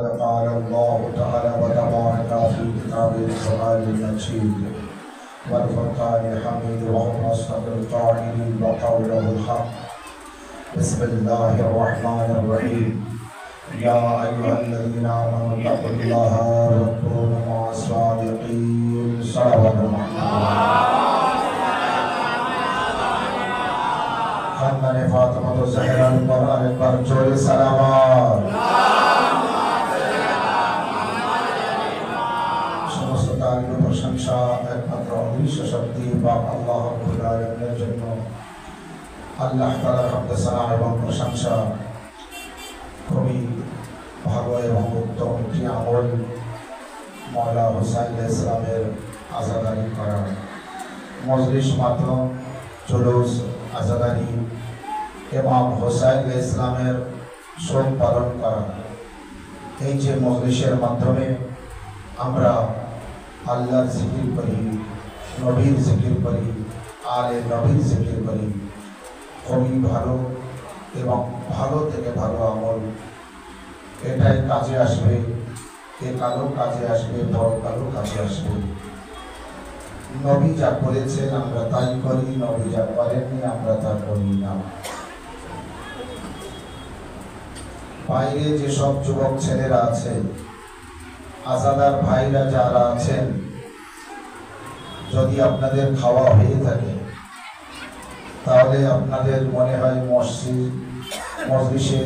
قال الله تعالى وتبارك في كتاب القرآن المجيد والفرقان الحميد وهو أصدق القائلين وقوله الحق. بسم الله الرحمن الرحيم. يا أيها الذين آمنوا اتقوا الله وكونوا مع الصادقين. صلوات الله. خندن فاطمة الزهراء القرآن البرجول سلامات. প্রশংসা একমাত্র অদৃশ্য শক্তি পাক আল্লাহ রাব্বুল আলামিনের জন্য। আল্লাহ তাআলার হামদ সানা এবং প্রশংসা। খুবই ভালো এবং উত্তম একটি আমল মাওলা হুসাইন ইসলামের আজাদারি করা, মজলিস মাধ্যম জুলুস আজাদারি ইমাম হুসাইন ইসলামের শোক পালন করা। এই যে মজলিসের মাধ্যমে আমরা আল্লাহর জিকির করি, নবীর জিকির করি, আলে নবীর জিকির করি, খুবই ভালো এবং ভালো থেকে ভালো আমল। এটাই কাজে আসবে, এ কালো কাজে আসবে, বড় কালো কাজে আসবে। নবী যা করেছেন আমরা তাই করি, নবী যা করেননি আমরা তা করি না। বাইরে যেসব যুবক ছেলেরা আছে, আজাদার ভাইরা যারা আছেন, যদি আপনাদের খাওয়া হয়ে থাকে তাহলে আপনাদের মনে হয় মজলিসে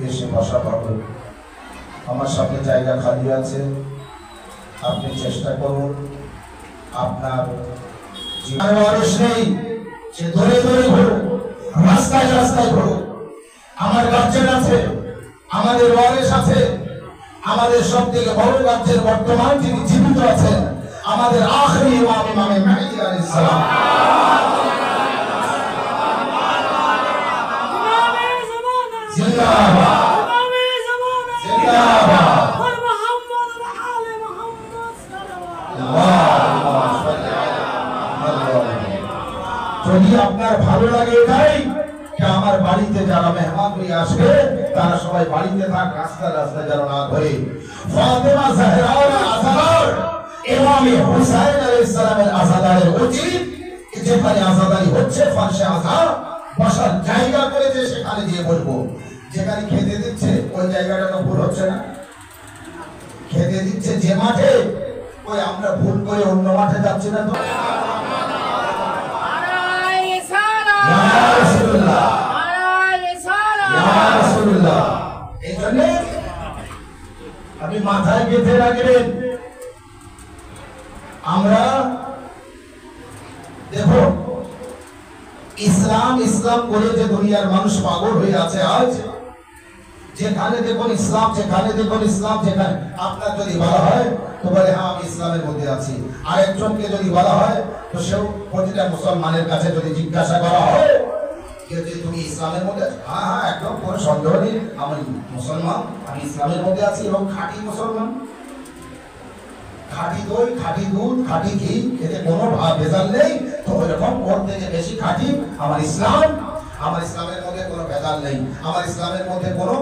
এসে বসা পাবো। আমার সামনে জায়গা খালি আছে, আপনি চেষ্টা করুন। আপনার মানুষ নেই, সে ধরে ধরে ঘুরুক, রাস্তায় রাস্তায় ঘুরুক। আমার গার্জেন আছে, আমাদের ওয়ারিস আছে, আমাদের সব থেকে বড় গার্জেন বর্তমান যিনি জীবিত আছেন, আমাদের আখেরি ইমাম ইমামে মাহদী আলাইহিস সালাম। জিন্দাবাদ জিন্দাবাদ মুহাম্মদ ওয়া আলে মুহাম্মদ সাল্লাল্লাহু আলাইহি। যদি আপনার ভালো লাগে এটাই আমার বাড়িতে যারা মেহমান হয়ে আসবে তারা সবাই বাড়িতে থাক, রাস্তা রাস্তা যেন না ঘুরে। ফাতেমা জাহরার আজাদার ইমাম হুসাইন আলাইহিস সালামের আজাদারের উচিত যেখানে আজাদারি হচ্ছে ফারশে আজাদ বসার জায়গা করে যে সেখানে গিয়ে বলবো। যেখানে খেতে দিচ্ছে ওই জায়গাটা তো ভুল হচ্ছে না? খেতে দিচ্ছে যে মাঠে, ওই আমরা ভুল করে অন্য মাঠে যাচ্ছি না তো? আপনি মাথায় গেঁথে রাখবেন। আমরা দেখো ইসলাম ইসলাম করে যে দুনিয়ার মানুষ পাগল হয়ে আছে আজ, যেখানে দেখুন ইসলাম, যেখানে দেখুন ইসলাম, যেখানে আপনার যদি বলা হয় তো বলে হ্যাঁ আমি ইসলামের মধ্যে আছি। আরেকজনকে যদি বলা হয় তো সেও প্রতিটা মুসলমানের কাছে যদি জিজ্ঞাসা করা হয় যে তুমি ইসলামের মধ্যে, হ্যাঁ হ্যাঁ একদম কোনো সন্দেহ নেই আমি মুসলমান, আমি ইসলামের মধ্যে আছি এবং খাঁটি মুসলমান। খাঁটি দই, খাঁটি দুধ, খাঁটি ঘি, এতে কোনো ভেজাল নেই। তো ওইরকম ওর থেকে বেশি খাঁটি আমার ইসলাম। আমার ইসলামের মধ্যে কোনো ভেজাল নেই, আমার ইসলামের মধ্যে কোনো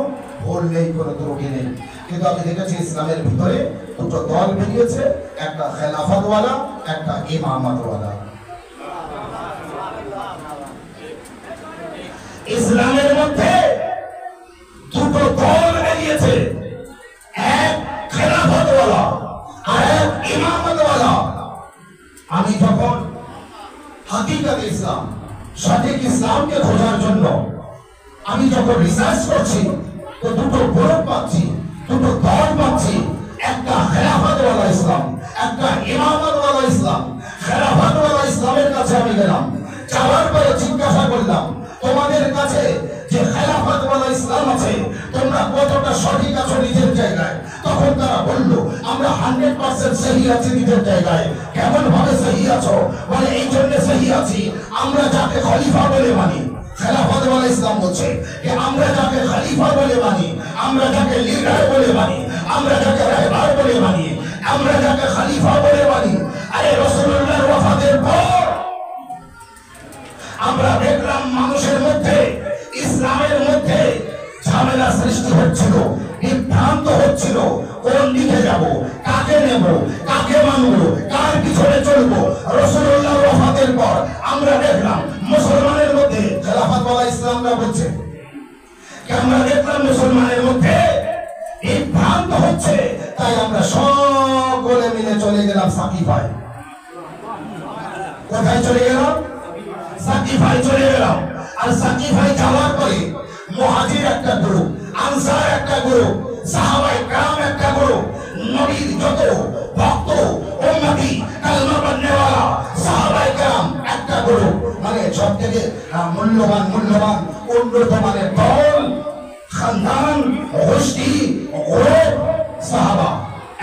ভুল নেই, কোনো ত্রুটি নেই। কিন্তু আমি দেখেছি ইসলামের ভিতরে দুটো দল বেরিয়েছে, একটা খেলাফতওয়ালা, একটা ইমামতওয়ালা। ইসলামের মধ্যে দুটো দল বেরিয়েছে, এক খেলাফতওয়ালা আর এক ইমামতওয়ালা। আমি যখন হাকিকত ইসলাম, সঠিক ইসলামকে খোঁজার জন্য আমি যখন রিসার্চ করছি তো দুটো গ্রুপ পাচ্ছি, দুটো দল পাচ্ছি। একটা খেলাফতওয়ালা ইসলাম, একটা ইমামতওয়ালা ইসলাম। খেলাফতওয়ালা ইসলামের কাছে আমি গেলাম, যাওয়ার পরে জিজ্ঞাসা করলাম তোমাদের কাছে যে খেলাফতওয়ালা ইসলাম আছে তোমরা কতটা সঠিক আছো নিজের জায়গায়? তখন তারা বলল আমরা 100% সহি আছি নিজের জায়গায়। কেমন ভাবে সহি আছো? বলে এই জন্য সহি আছি আমরা যাকে খলিফা বলে মানি। খেলাফতওয়ালা ইসলাম বলছে যে আমরা যাকে খলিফা বলে মানি, আমরা যাকে লিডার বলে মানি, আমরা যাকে রাহবার বলে মানি, আমরা যাকে খলিফা বলে মানি, আরে রাসূলুল্লাহর ওয়াফাতের পর আমরা দেখলাম মানুষের মধ্যে, ইসলামের মধ্যে ঝামেলা সৃষ্টি হচ্ছিল, বিভ্রান্ত হচ্ছিল কোন দিকে যাব, কাকে নেব, কাকে মানব, কার পিছনে চলবো। রাসূলুল্লাহ ওয়াফাতের পর আমরা দেখলাম মুসলমানের মধ্যে খেলাফত ওয়ালা ইসলামরা বলছে, আমরা দেখলাম মুসলমানের মধ্যে বিভ্রান্ত হচ্ছে। তাই আমরা সকলে মিলে চলে গেলাম সাকিফায়। কোথায় চলে গেলাম? সাকিফায় চলে গেলাম। আর সাকিফায় যাওয়ার পরে মুহাজির একটা গ্রুপ, আনসার একটা গ্রুপ, সাহাবায়ে কেরাম একটা গ্রুপ, নবীর যত ভক্ত উম্মতি কালমা পড়নেওয়ালা সাহাবায়ে কেরাম একটা গ্রুপ, মানে সবথেকে মূল্যবান উন্নত মানের দল, খানদান, গোষ্ঠী, গ্রুপ, সাহাবা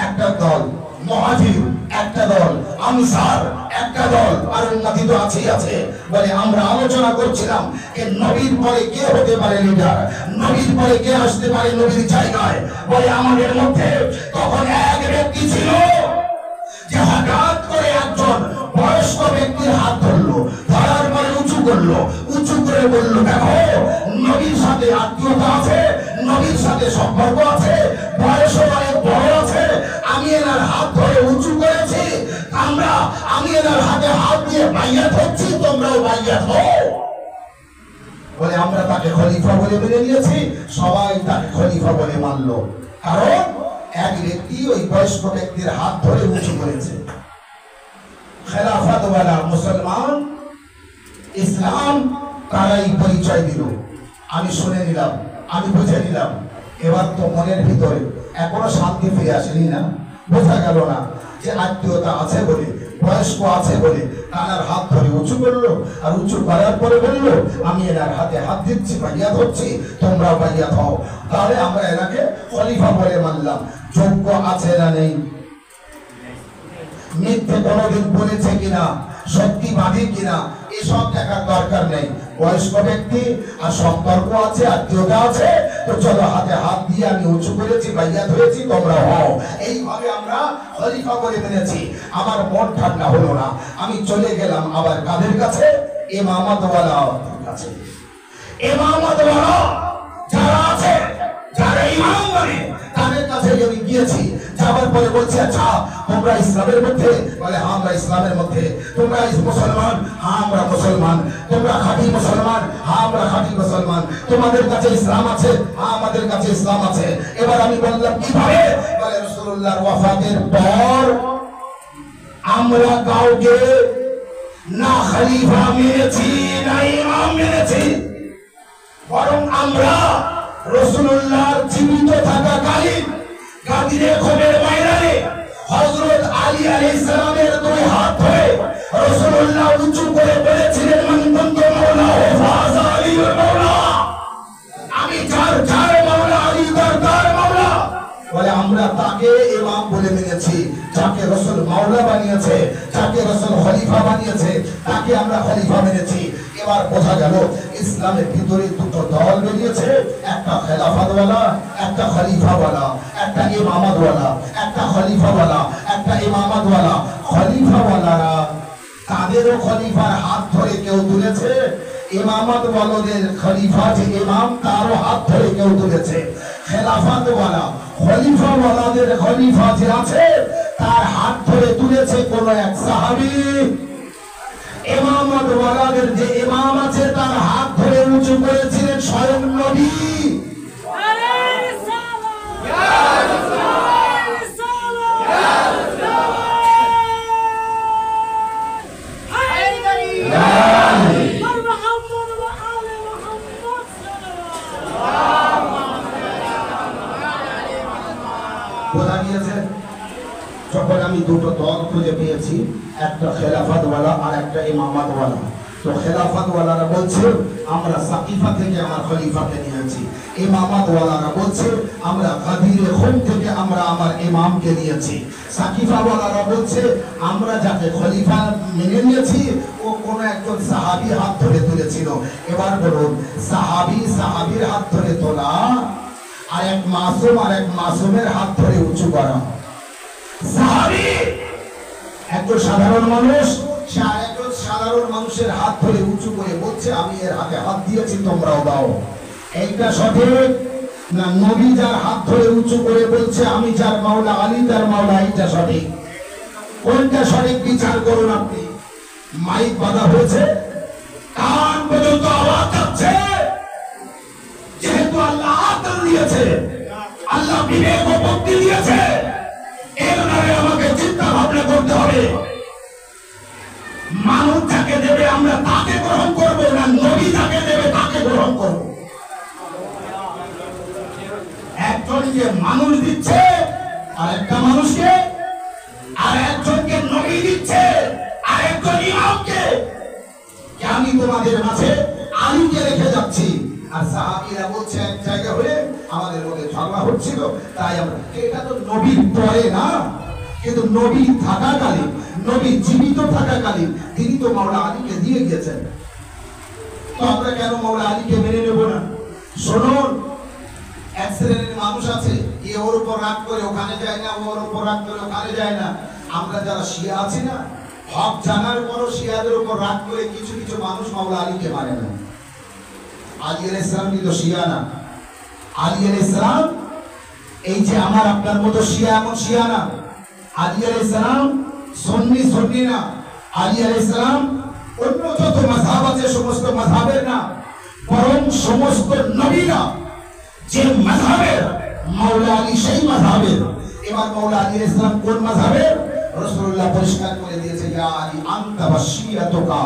একটা দল, মুহাজির একটা দল, আনসার একটা দল, আর উম্মতি তো আছে। বলে আমরা আলোচনা করছিলাম যে নবীর পরে কে হতে পারে লিডার, নবীর পরে কে আসতে পারে নবীর জায়গায়। বলে আমাদের মধ্যে তখন এক ব্যক্তি ছিল যে হঠাৎ করে একজন বয়স্ক ব্যক্তির হাত ধরলো, ধরার পরে উঁচু করে বলল, দেখো নবীর সাথে আত্মীয়তা আছে, নবীর সাথে সম্পর্ক আছে, বয়স অনেক বড় আছে, আমি এনার হাত ধরে উঁচু করেছি, আমি এনার হাতে হাত দিয়ে বাইয়াত হচ্ছি, তোমরাও বাইয়াত হও। বলে আমরা তাকে খলিফা বলে মেনে নিয়েছি। সবাই তাকে খলিফা বলে মানলো, কারণ এক ব্যক্তি ওই বয়স্ক ব্যক্তির হাত ধরে উঁচু করেছে। খেলাফত ওয়ালা মুসলমান ইসলাম তারাই পরিচয় দিল। আমি শুনে নিলাম, আমি বুঝে নিলাম। এবার তো মনের ভিতরে এখনো শান্তি ফিরে আসেনি না, বোঝা গেল না যে আত্মীয়তা আছে বলে, বয়স্ক আছে বলে তার হাত ধরে উঁচু করলো, আর উঁচু করার পরে বললো, আমি এনার হাতে হাত দিচ্ছি, বাইয়াত হচ্ছি, তোমরা বাইয়াত হও। তাহলে আমরা এনাকে খলিফা বলে মানলাম। যোগ্য আছে না নেই? মিথ্যে কোনোদিন বলেছে কিনা, সত্যিবাদী কিনা, এসব দেখার দরকার নেই। বয়স্ক ব্যক্তি আর সম্পর্ক আছে, আত্মীয়তা আছে, তো চলো হাতে হাত দিয়ে আমি উঁচু করেছি, বাইয়াত হয়েছি, তোমরা হও। এইভাবে আমরা খলিফা বলে মেনেছি। আমার মন ঠান্ডা হলো না, আমি চলে গেলাম আবার কাদের কাছে? ইমামতওয়ালা কাছে। ইমামতওয়ালা যারা আছে, যারা ইমাম মানে, তাদের কাছে আমি গিয়েছি। যাবার পরে বলছে, আচ্ছা তোমরা ইসলামের মধ্যে? বলে হ্যাঁ আমরা ইসলামের মধ্যে। তোমরা মুসলমান? হ্যাঁ আমরা মুসলমান। তোমরা খাঁটি মুসলমান? হ্যাঁ আমরা খাঁটি মুসলমান। তোমাদের কাছে ইসলাম আছে? হ্যাঁ আমাদের কাছে ইসলাম আছে। এবার আমি বললাম কিভাবে? বলে রাসূলুল্লাহর ওয়াফাতের পর আমরা কাউকে না খলিফা মেনেছি না ইমাম মেনেছি, বরং আমরা রাসূলুল্লাহর জীবিত থাকাকালীন গাদিরে খোবের ময়দানে হযরত আলী আলাইহিস সালামের দুই হাত ধরে রাসূলুল্লাহ উঁচু করে বলেছিলেন, মান কুনতু মাওলাহু ফাযা আলীউল মাওলা, আমি যার মাওলা আলী তার মাওলা। বলে আমরা তাকে ইমাম বলে মেনেছি, যাকে রাসূল মাওলা বানিয়েছে, যাকে রাসূল খলিফা বানিয়েছে, তাকে আমরা খলিফা মেনেছি। এবার বোঝা গেল ইসলামের ভিতরে দুটো দল বেরিয়েছে, একটা খেলাফতওয়ালা, একটা খলিফাওয়ালা, একটা ইমামতওয়ালা, একটা খলিফাওয়ালা, একটা ইমামতওয়ালা। খলিফাওয়ালারা তাদেরও খলিফার হাত ধরে কেউ তুলেছে, ইমামতওয়ালাদের খলিফা যে ইমাম তারও হাত ধরে কেউ তুলেছে। খেলাফতওয়ালা খলিফাওয়ালাদের খলিফা যে আছে তার হাত ধরে তুলেছে কোন এক সাহাবী। ইমামতওয়ালাদের যে ইমাম আছে তার হাত ধরে উঁচু করেছিলেন স্বয়ং নবী। বোঝা গিয়েছে? যখন আমি দুটো দল খুঁজে পেয়েছি, একটা খেলাফতওয়ালা আর একটা ইমামতওয়ালা, তো খেলাফতওয়ালারা বলছে আমরা সাকিফা থেকে আমার খলিফাকে নিয়েছি, ইমামতওয়ালারা বলছে আমরা গাদিরে খুম থেকে আমরা আমার ইমামকে নিয়েছি। সাকিফাওয়ালারা বলছে আমরা যাকে খলিফা মেনে নিয়েছি ও কোনো একজন সাহাবী হাত ধরে তুলেছিল। এবার বলুন, সাহাবীর হাত ধরে তোলা আর এক মাসুমের হাত ধরে উঁচু করা। সাহাবী একজন সাধারণ মানুষ, সে আরেকজন সাধারণ মানুষের হাত ধরে উঁচু করে বলছে আমি এর হাতে হাত দিয়েছি, তোমরাও দাও। এইটা সঠিক না নবী যার হাত ধরে উঁচু করে বলছে আমি যার মাওলা আলী তার মাওলা, এইটা সঠিক। কোনটা সঠিক বিচার করুন আপনি। মাইক বাধা হয়েছে, কান পর্যন্ত আওয়াজ যাচ্ছে। যেহেতু আল্লাহ আকল দিয়েছে, আল্লাহ বিবেক ও বুদ্ধি দিয়েছে, এর দ্বারা আমাকে চিন্তা ভাবনা করতে হবে। মানুষ যাকে দেবে আমরা তাকে গ্রহণ করবো, না নবী যাকে দেবে তাকে গ্রহণ করবো। একজনকে মানুষ দিচ্ছে আর একটা মানুষকে, আর একজনকে নবী দিচ্ছে আর একজন ইমামকে। আমি তোমাদের মাঝে আলীকে রেখে যাচ্ছি, আর সাহাবীরা বলছে এক জায়গা হলে আমাদের মধ্যে ঝগড়া হচ্ছিল, তাই আমরা। এটা তো নবীর পরে না, কিন্তু নবী থাকাকালীন, নবী জীবিত থাকাকালীন তিনি তো মাওলা আলীকে দিয়ে গিয়েছেন। তো আমরা কেন মাওলা আলীকে মেনে নেব না? শুনুন, এক শ্রেণীর মানুষ আছে, এ ওর উপর রাগ করে ওখানে যায় না, ওর উপর রাগ করে ওখানে যায় না। আমরা যারা শিয়া আছি না, হক জানার পরও শিয়াদের উপর রাগ করে কিছু কিছু মানুষ মাওলা আলীকে মানে না। আলী আলাইহিস সালাম কিন্তু শিয়া না। আলী আলাইহিস সালাম এই যে আমার আপনার মতো শিয়া এমন শিয়া না। আলী আলাইহিস সালাম সুন্নি না। আলী আলাইহিস সালাম অন্য যত মাযহাব আছে সমস্ত মাযহাবের না, বরং সমস্ত নবীরা যে মাযহাবের, মাওলা আলী সেই মাযহাবের। এবার মাওলা আলী আলাইহিস সালাম কোন মাযহাবের? রাসূলুল্লাহ পরিষ্কার করে দিয়েছে, ইয়া আলী আনতা ওয়া শিয়াতুকা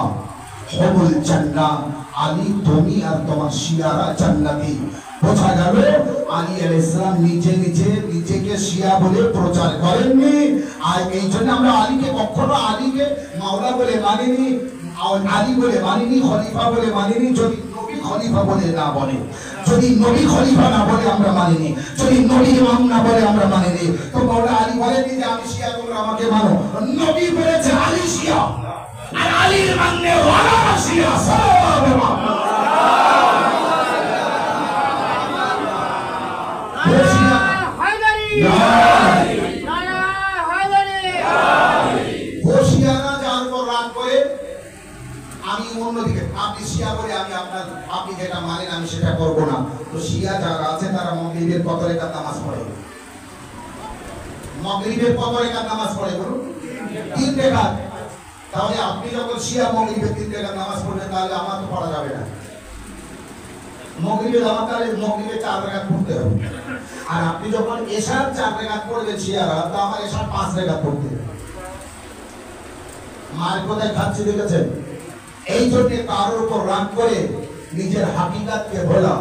হুমুল জান্নাহ। আলী তুমি আর তোমার শিয়ারা জান্নাতি। বোঝা গেল আলী আলাইহিস সালাম নিজেকে শিয়া বলে প্রচার করেননি। আর এই জন্য আমরা আলীকে কখনো আলীকে মাওলা বলে মানিনি, আলী বলে মানিনি, খলিফা বলে মানিনি। যদি নবী খলিফা বলে না বলে, যদি নবী খলিফা না বলে আমরা মানিনি, যদি নবী ইমাম না বলে আমরা মানিনি। তো মাওলা আলী বলেনি যে আমি শিয়া, তোমরা আমাকে মানো। নবী বলেছে আলী শিয়া, আর আলীর মানে ওয়ালা শিয়া। আমি অন্যদিকে, আপনি শিয়া বলে আমি আপনার, আপনি যেটা মানেন আমি সেটা করব না। তো শিয়া যারা আছে তারা মাগরিবের কত রাকাত নামাজ পড়ে? মাগরিবের কত রাকাত নামাজ পড়ে বলুন? 3 রাকাত। তাহলে আপনি যখন শিয়া মাগরিবের 3 রাকাত নামাজ পড়বেন, তাহলে আমার তো পড়া যাবে না। মাগরিবের আমার তাহলে মাগরিবে 4 রাকাত পড়তে হবে। আর আপনি যখন এশার 4 রাকাত পড়বেন শিয়ারা, তো আমার এশার 5 রাকাত পড়তে হবে। মার কোথায় খাচ্ছি দেখেছেন? এই জন্য কারোর উপর রাগ করে নিজের হাকিকাতকে ভোলা,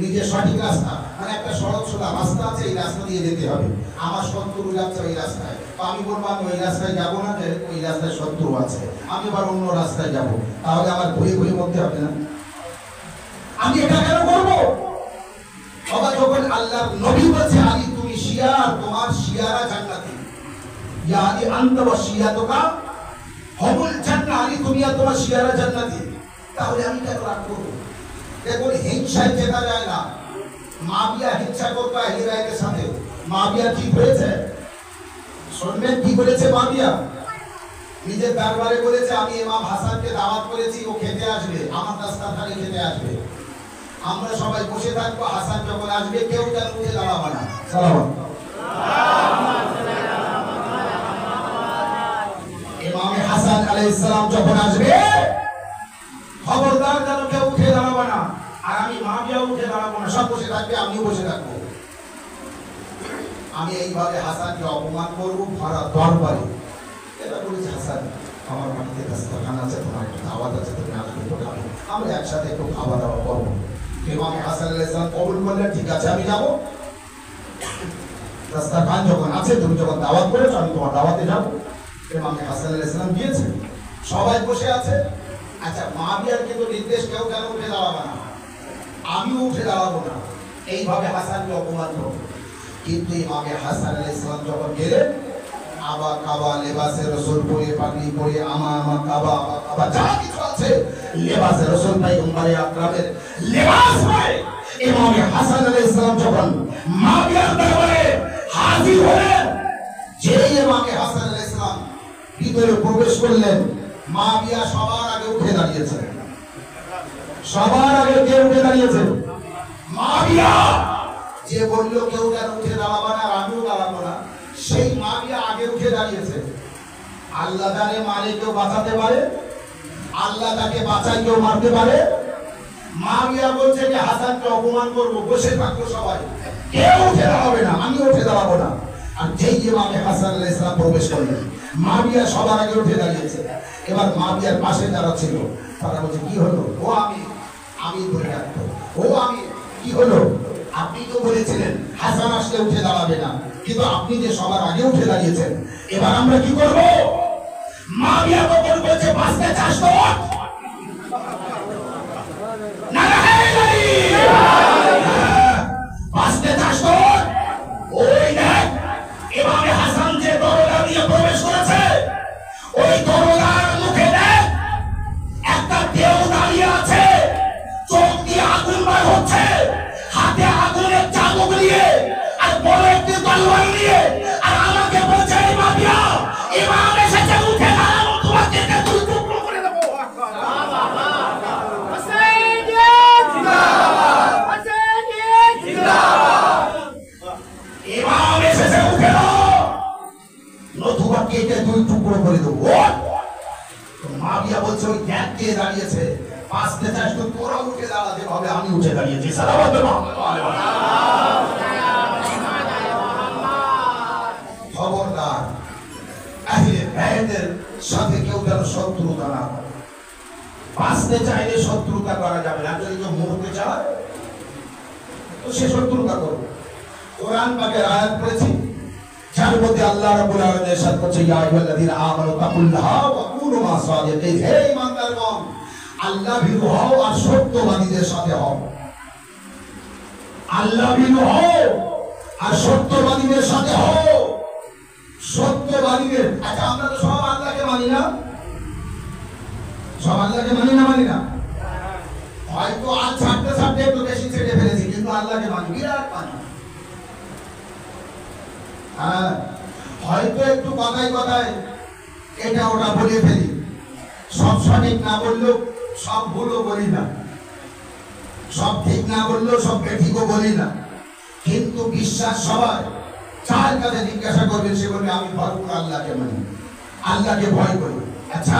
নিজের সঠিক রাস্তা, মানে একটা সড়ক সোজা রাস্তা আছে, এই রাস্তা দিয়ে যেতে হবে। আমার শত্রু যাচ্ছে ওই রাস্তায়, তো আমি বলবো আমি ওই রাস্তায় যাবো না, যে ওই রাস্তায় শত্রু আছে, আমি আবার অন্য রাস্তায় যাব। তাহলে আমার ঘুরে ঘুরে বলতে হবে না? আমি এটা কেন করবো? বাবা যখন আল্লাহর নবী বলছে আলী তুমি শিয়া, তোমার শিয়ারা জান্নাতি, ইয়া আলী আনতা ওয়া শিয়াতুকা হুমুল জান্নাহ। আলী তুমি আর তোমার শিয়ারা জান্নাতি। তাহলে আমি কেন রাগ করবো? দেখুন, হিংসায় জেতা যায় না। মাবিয়া হিংসা করতো আহলে বাইতের সাথে, মাবিয়া ঠিক হয়েছে? শুনবেন কি বলেছে মাবিয়া? নিজের দরবারে বলেছে আমি ইমাম হাসানকে দাওয়াত করেছি, ও খেতে আসবে, আমার দাস্তারখানে খেতে আসবে। আমরা সবাই বসে থাকবো, হাসান যখন আসবে কেউ যেন উঠে দাঁড়াবে না। সালাম। ইমাম হাসান আলাইহিস সালাম যখন আসবে, খবরদার যেন কেউ উঠে দাঁড়াবে না। আর আমি মাবিয়া উঠে দাঁড়াবো না, সব বসে থাকবে, আমিও বসে থাকবো। আমি এইভাবে হাসানকে অপমান করবো ভরা দরবারে। এটা বলেছে হাসান, আমার বাড়িতে দাস্তারখানা আছে, তোমার একটু দাওয়াত আছে, তুমি আসবে তো খাবে, আমরা একসাথে একটু খাওয়া দাওয়া করবো। ইমাম হাসান আলাইহিস সালাম কবুল করলেন, ঠিক আছে আমি যাবো। দাস্তারখান যখন আছে, তুমি যখন দাওয়াত করেছো, আমি তোমার দাওয়াতে যাবো। ইমাম হাসান আলাইহিস সালাম গিয়েছে, সবাই বসে আছে। আচ্ছা, মাবিয়ার কিন্তু নির্দেশ কেউ যেন উঠে দাঁড়াবে না, আমিও উঠে দাঁড়াবো না। এইভাবে হাসানকে অপমান করবো। কিন্তু ইমাম হাসান আলাইহিস সালাম যখন গেলেন, আবা কাবা লেবাসে রাসূল পরে, পাগড়ি পরে, আমা কাবা কাবা যা কিছু আছে, লেবাসে রাসূল পয়গম্বরে আকরামের লেবাস পরে ইমাম হাসান আলাইহিস সালাম যখন মাবিয়ার দরবারে হাজির হলেন, যে ইমাম হাসান আলাইহিস সালাম ভিতরে প্রবেশ করলেন, মাবিয়া সবার আগে উঠে দাঁড়িয়েছে। সবার আগে কে উঠে দাঁড়িয়েছে? মাবিয়া। যে বললো কেউ যেন উঠে দাঁড়াবো না, আমিও দাঁড়াবো না, সেই মাবিয়া আগে উঠে দাঁড়িয়েছে। আল্লাহ জানে মারে কেউ বাঁচাতে পারে, আল্লাহ তাকে বাঁচাই কেউ মারতে পারে। মাবিয়া বলছে যে হাসানকে অপমান করবো, বসে থাকবো সবাই, কেউ উঠে দাঁড়াবে না, আমি উঠে দাঁড়াবো না। আর যেই ইমামে হাসান আলাইহিস সালাম প্রবেশ করলেন, মাবিয়া সবার আগে উঠে দাঁড়িয়েছে। এবার মাবিয়ার পাশে যারা ছিল তারা বলছে কি হলো? ও আমি বলে রাখবো, ও আমি, কি হলো? আপনি তো বলেছিলেন হাসান আসলে উঠে দাঁড়াবে না, কিন্তু আপনি যে সবার আগে উঠে দাঁড়িয়েছেন, এবার আমরা কি করবো? মাবিয়া তখন বলছে বাঁচতে চাস তো? বাঁচতে চাস তো? ওই দেখ ইমামে হাসান যে দরজা দিয়ে প্রবেশ করেছে, ওই দরজার মুখে দেখ একটা দেহ দাঁড়িয়ে আছে, চোখ দিয়ে আগুন বের হচ্ছে, হাতে আগুনের চাবুক নিয়ে আর বড় একটি তলোয়ার নিয়ে, আর আমাকে বলছে মাবিয়া ইমাম এসেছে, উঠে দাঁড়াও, তোমাকে দুই টুকরো করে দেবো। ইমাম এসেছে, উঠে দাও, নতুবা কেটে দুই টুকরো করে দেবো। মাবিয়া বলছে ওই গ্যাপ কে দাঁড়িয়েছে, বাঁচতে চাস তো তোরা উঠে দাঁড়া, যেভাবে আমি উঠে দাঁড়িয়েছি। সালাওয়াত খবরদার, আহলে বাইতের সাথে কেউ যেন শত্রুতা না করে। বাঁচতে চাইলে শত্রুতা করা যাবে না, যদি কেউ মরতে চায় তো সে শত্রুতা করবে। কোরআন পাকের আয়াত পড়েছি, যার মধ্যে আল্লাহ রাব্বুল আলামিন ইরশাদ করছে, ইয়া আইয়ুহাল্লাযীনা আমানু তাকুল্লাহা ওয়া কুনু মা'আস সাদিকিন, হে ঈমানদারগণ আল্লাহ ভীরু হও আর সত্যবাদীদের সাথে হও। আল্লাহ ভীরু হও আর সত্যবাদীদের সাথে হও। সত্যবাদীদের, আচ্ছা আমরা তো সব আল্লাহকে মানি না, সব আল্লাহকে মানি না, হয়তো আজ ছাড়তে ছাড়তে একটু বেশি ছেড়ে ফেলেছি, কিন্তু আল্লাহকে মানি, বিরাট মানি। হ্যাঁ, হয়তো একটু কথায় কথায় এটা ওটা বলে ফেলি, সব সঠিক না বললেও সব ভুলও বলি না, সব ঠিক না বললেও সব বেঠিকও বলি না, কিন্তু বিশ্বাস সবাই যার কাছে জিজ্ঞাসা করবেন সে বলবে আমি ভরপুর আল্লাহকে মানি, আল্লাহকে ভয় করি। আচ্ছা,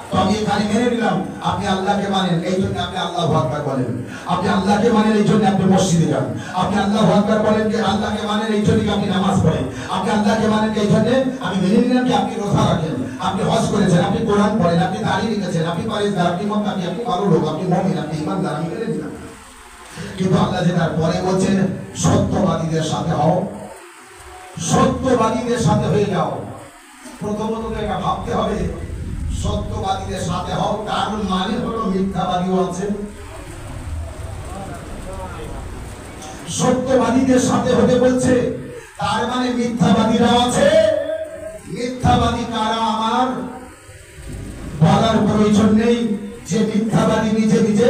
তো আমি এখানে মেনে নিলাম আপনি আল্লাহকে মানেন, এই জন্য আপনি আল্লাহু আকবার বলেন, আপনি আল্লাহকে মানেন এই জন্য আপনি মসজিদে যান, আপনি আল্লাহু আকবার বলেন যে আল্লাহকে মানেন এই জন্য আপনি নামাজ পড়েন, আপনি আল্লাহকে মানেন এই জন্য আমি মেনে নিলাম যে আপনি রোজা রাখেন, আপনি হজ করেছেন, আপনি কোরআন পড়েন, আপনি দাঁড়িয়ে রেখেছেন, আপনি পরেশগার, আপনি মুত্তাকি, আপনি ভালো লোক, আপনি মুমিন, আপনি ঈমানদার, আমি মেনে নিলাম। কিন্তু আল্লাহ যে তারপরে বলছেন সত্যবাদীদের সাথে হও, সত্যবাদীদের সাথে হয়ে যাও। প্রথমত এটা ভাবতে হবে সত্যবাদীদের সাথে হও, তার মানে হলো মিথ্যাবাদীও আছে। সত্যবাদীদের সাথে হতে বলছে, তার মানে মিথ্যাবাদীরাও আছে। মিথ্যাবাদী কারা আমার বলার প্রয়োজন নেই, যে মিথ্যাবাদী নিজে নিজে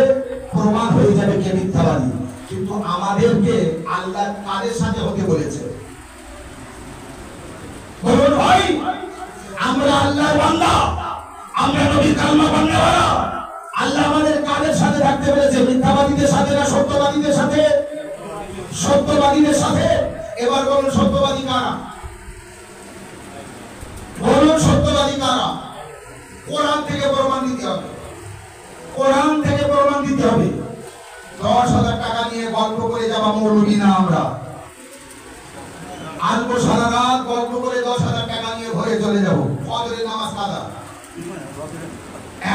প্রমাণ হয়ে যাবে কে মিথ্যাবাদী। কিন্তু আমাদেরকে আল্লাহ কাদের সাথে হতে বলেছে? বলুন ভাই, আমরা আল্লাহর বান্দা, আমরা নবীর কালমা বান্দাওয়ালা, আল্লাহ আমাদের কাদের সাথে থাকতে বলেছে? মিথ্যাবাদীদের সাথে না সত্যবাদীদের সাথে? সত্যবাদীদের সাথে। এবার বলুন সত্যবাদী কারা? বলুন সত্যবাদী কারা? কোরআন থেকে প্রমাণ দিতে হবে, কোরআন থেকে প্রমাণ দিতে হবে। 10,000 টাকা নিয়ে গল্প করে যাওয়া মৌলবী না আমরা। আলবো সারা রাত গল্প করে 10,000 টাকা নিয়ে ঘরে চলে যাবো, ফজরের নামাজ কাদা।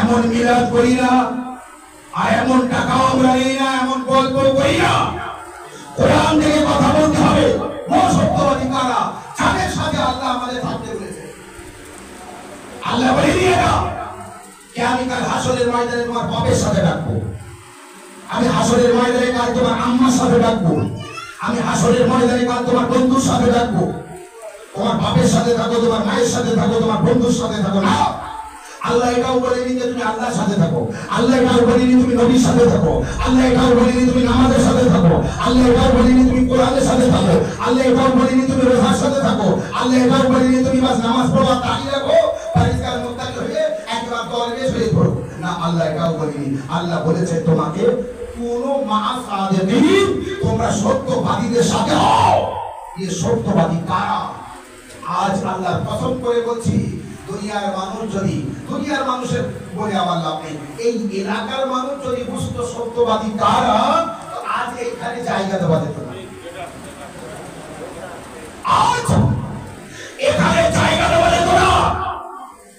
এমন মিলাদ করি না, আর এমন টাকাও আমরা নেই না, এমন গল্প করি না। কোরআন থেকে কথা বলতে হবে। সত্যবাদী কারা? যাদের সাথে আল্লাহ আমাদের থাকতে বলেছে। আল্লাহ বলেনি এটা যে আমি কাল হাসরের ময়দানে তোমার বাপের সাথে ডাকবো, আমি হাসরের ময়দানে কাল তোমার আম্মার সাথে ডাকবো, আমি হাসরের ময়দানে কাল তোমার বন্ধুর সাথে ডাকবো। তোমার বাপের সাথে থাকো, তোমার মায়ের সাথে থাকো, তোমার বন্ধুর সাথে থাকো না। আল্লাহ এটাও বলেনি যে তুমি আল্লাহর সাথে থাকো, আল্লাহ এটাও বলেনি তুমি নবীর সাথে থাকো, আল্লাহ এটাও বলেনি তুমি নামাজের সাথে থাকো, আল্লাহ এটাও বলেনি তুমি কোরআনের সাথে থাকো, আল্লাহ এটাও বলেনি তুমি রোজার সাথে থাকো, আল্লাহ এটাও বলেনি তুমি বাস নামাজ পড়ো আর দাঁড়িয়ে রাখো, পরিষ্কার মুত্তাকি হয়ে একবার দরবেশ হয়ে পড়ো না। আল্লাহ এটাও বলেনি। আল্লাহ বলেছে তোমাকে কোনো মা সাদিকিন, তোমরা সত্যবাদীদের সাথে হও। এই সত্যবাদী কারা? আজ আল্লাহর কসম করে বলছি, দুনিয়ার মানুষ যদি, দুনিয়ার মানুষের বলে আমার লাভ নেই, এই এলাকার মানুষ যদি বুঝতো সত্যবাদী কারা, তো আজ এইখানে জায়গা দেওয়া যেত না। আজ এখানে জায়গা দেওয়া যেত না।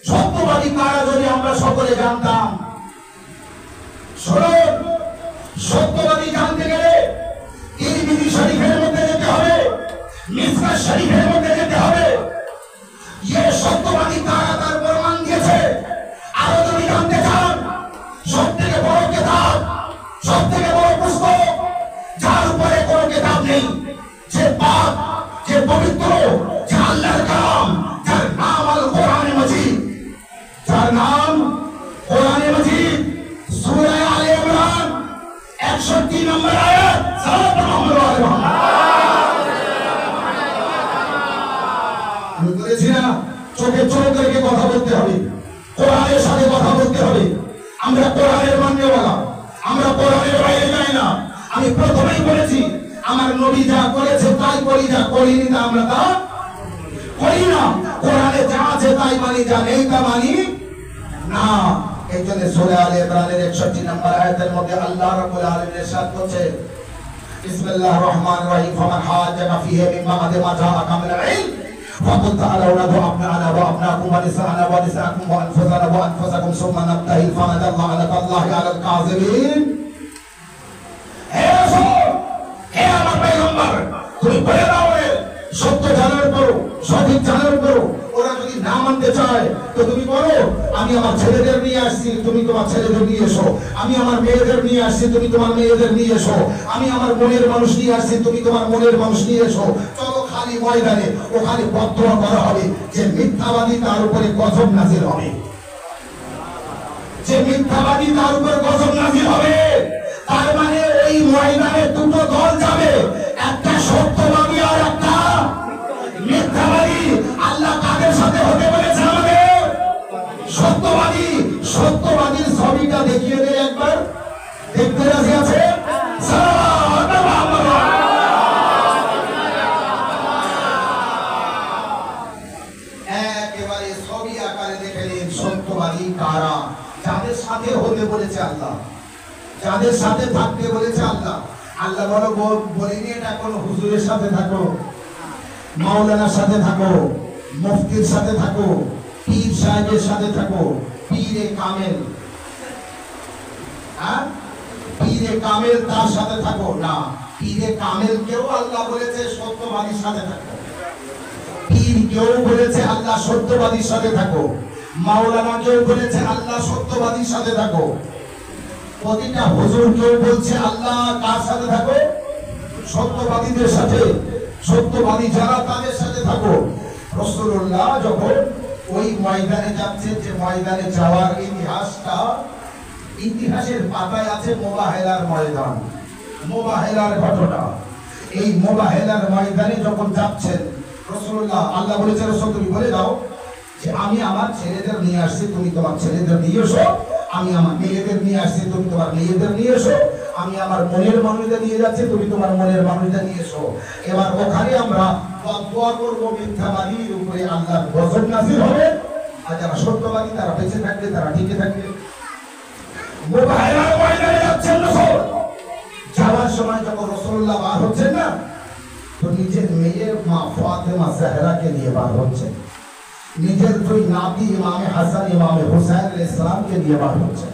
সত্যবাদী কারা যদি আমরা সকলে জানতাম। শুনুন, সত্যবাদী জানতে গেলে তিরমিজি শরীফের মধ্যে যেতে হবে, মিসকাত শরীফের মধ্যে যেতে হবে। ये সত্যবাদী কারা তার প্রমাণ দিয়েছে। আরো যদি জানতে চান, সবথেকে বড় কিতাব, সবথেকে বড় পুস্তক, যার উপরে কোনো কিতাব নেই, যে পাক, যে পবিত্র, যে আল্লাহর কালাম, যার নাম আল কোরআনে মাজিদ, যার নাম কোরআনে মাজিদ, সূরা আলে ইমরান 61 নম্বর আয়াত, সালাত মুহাম্মদ ওয়া আলি মুহাম্মদ। আমি বলেছি না, চোখে চোখ রেখে কথা বলতে হবে, কোরআনের সাথে কথা বলতে হবে। আমরা কোরআনের মান্যওয়ালা, আমরা কোরআনের বাইরে যাই না। আমি প্রথমেই বলেছি, আমার নবী যা করেছে তাই করি, যা করিনি তা আমরা তা করি না। কোরআনে যা আছে তাই মানি, যা নেই তা মানি না। এই জন্য সূরা আলে ইমরানের 61 নম্বর আয়াতের মধ্যে আল্লাহ রাব্বুল আলামিন ইরশাদ করছেন, বিসমিল্লাহির রহমানির রহিম, ফামান হাজ্জাকা ফীহি মিন বা'দি মা জাআকা মিনাল ইলম ফাকুল তাআলাউ নাদউ আবনা'না ওয়া আবনা'কুম ওয়া নিসা'ানা ওয়া নিসা'াকুম ওয়া আনফুসানা ওয়া আনফুসাকুম সুম্মা নাবতাহিল ফানাজাল্লাহু আলাল্লাহি আলাল কাযিবিন। হে রাসূল, হে আমার পয়গম্বর, তুমি বলে দাও সত্য জানার পর, সঠিক জানার পর ওরা যদি না মানতে চায় তো তুমি বলো, আমি আমার ছেলেদের নিয়ে আসছি, তুমি তোমার ছেলেদের নিয়ে এসো। আমি আমার মেয়েদের নিয়ে আসছি, তুমি তোমার মেয়েদের নিয়ে এসো। আমি আমার মনের মানুষ নিয়ে আসছি, তুমি তোমার মনের মানুষ নিয়ে এসো। চলো খালি ময়দানে, ওখানে বদদোয়া করা হবে, যে মিথ্যাবাদী তার উপরে গজব নাযিল হবে, যে মিথ্যাবাদী তার উপরে গজব নাযিল হবে। তার মানে এই ময়দানে দুটো দল যাবে, একটা সত্যবাদী আর একটা মিথ্যাবাদী। আল্লাহ কাদের সাথে হতে বলেছে আমাদের? সত্যবাদী। সত্যবাদীর ছবিটা দেখিয়ে দেয় একবার, দেখতে রাজি আছে? একেবারে ছবি আকারে দেখে নিন সত্যবাদী কারা, যাদের সাথে হতে বলেছে আল্লাহ, যাদের সাথে থাকতে বলেছে আল্লাহ। আল্লাহ বলেনি এটা কোনো হুজুরের সাথে থাকো, মাওলানার সাথে থাকো, মুফতির সাথে থাকো, পীর সাহেবের সাথে থাকো, পীরে কামেল, পীরে কামেল তার সাথে থাকো না। পীরে কামেল কেউ আল্লাহ বলেছে সত্যবাদীর সাথে থাকো, পীর কেউ বলেছে আল্লাহ সত্যবাদীর সাথে থাকো, মাওলানা কেউ বলেছে আল্লাহ সত্যবাদীর সাথে থাকো। প্রতিটা হুজুর কেউ বলছে আল্লাহ কার সাথে থাকো? সত্যবাদীদের সাথে। সত্যবাদী যারা তাদের সাথে থাকো। রাসূলুল্লাহ যখন ওই ময়দানে যাচ্ছে, যে ময়দানে যাওয়ার ইতিহাসটা, ইতিহাসের পাতায় আছে মুবাহেলার ময়দান, মুবাহেলার ঘটনা। এই মুবাহেলার ময়দানে যখন যাচ্ছেন রাসূলুল্লাহ, আল্লাহ বলেছে রাসূল তুমি বলে দাও যে আমি আমার ছেলেদের নিয়ে আসছি, তুমি তোমার ছেলেদের নিয়ে এসো। আমি আমার মেয়েদের নিয়ে আসছি, তুমি তোমার মেয়েদের নিয়ে এসো। আমি আমার মনের মানুষদের নিয়ে যাচ্ছি, তুমি তোমার মনের মানুষদের নিয়ে এসো। এবার ওখানে আমরা বদদোয়া করব, মিথ্যাবাদীর উপরে আল্লাহর গজব নাযিল হবে, আর যারা সত্যবাদী তারা বেঁচে থাকবে, তারা টিকে থাকবে। মুবাহিলার ময়দানে যাচ্ছেন রাসূল। যাওয়ার সময় যখন রাসূলুল্লাহ বার হচ্ছেন না, তো নিজের মেয়ে মা ফাতেমা জাহরাকে নিয়ে বার হচ্ছেন, নিজের দুই নাতি ইমামে হাসান ইমামে হুসাইন আলাইহিস সালামকে নিয়ে বার হচ্ছেন,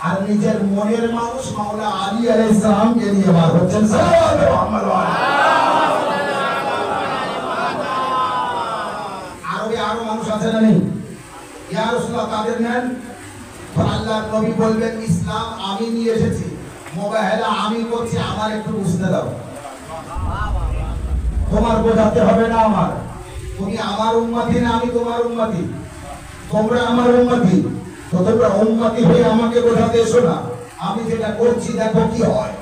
আর নিজের মনের মানুষ মাওলা আলী আলাইহিস সালামকে নিয়ে বার হচ্ছেন। সাল্লাল্লাহু মুহাম্মদ ওয়া আলী। আরো মানুষ আছে না নেই? ইয়া রাসূলুল্লাহ তাদের নেন। আল্লাহর নবী বলবেন ইসলাম আমি নিয়ে এসেছি, মুবাহিলা আমি করছি, আমার একটু বুঝতে দাও। তোমার বোঝাতে হবে না আমার, তুমি আমার উম্মতি না আমি তোমার উম্মতি, তোমরা আমার উম্মতি, তো তোমরা উম্মতি হয়ে আমাকে বোঝাতে এসো না। আমি যেটা করছি দেখো কি হয়।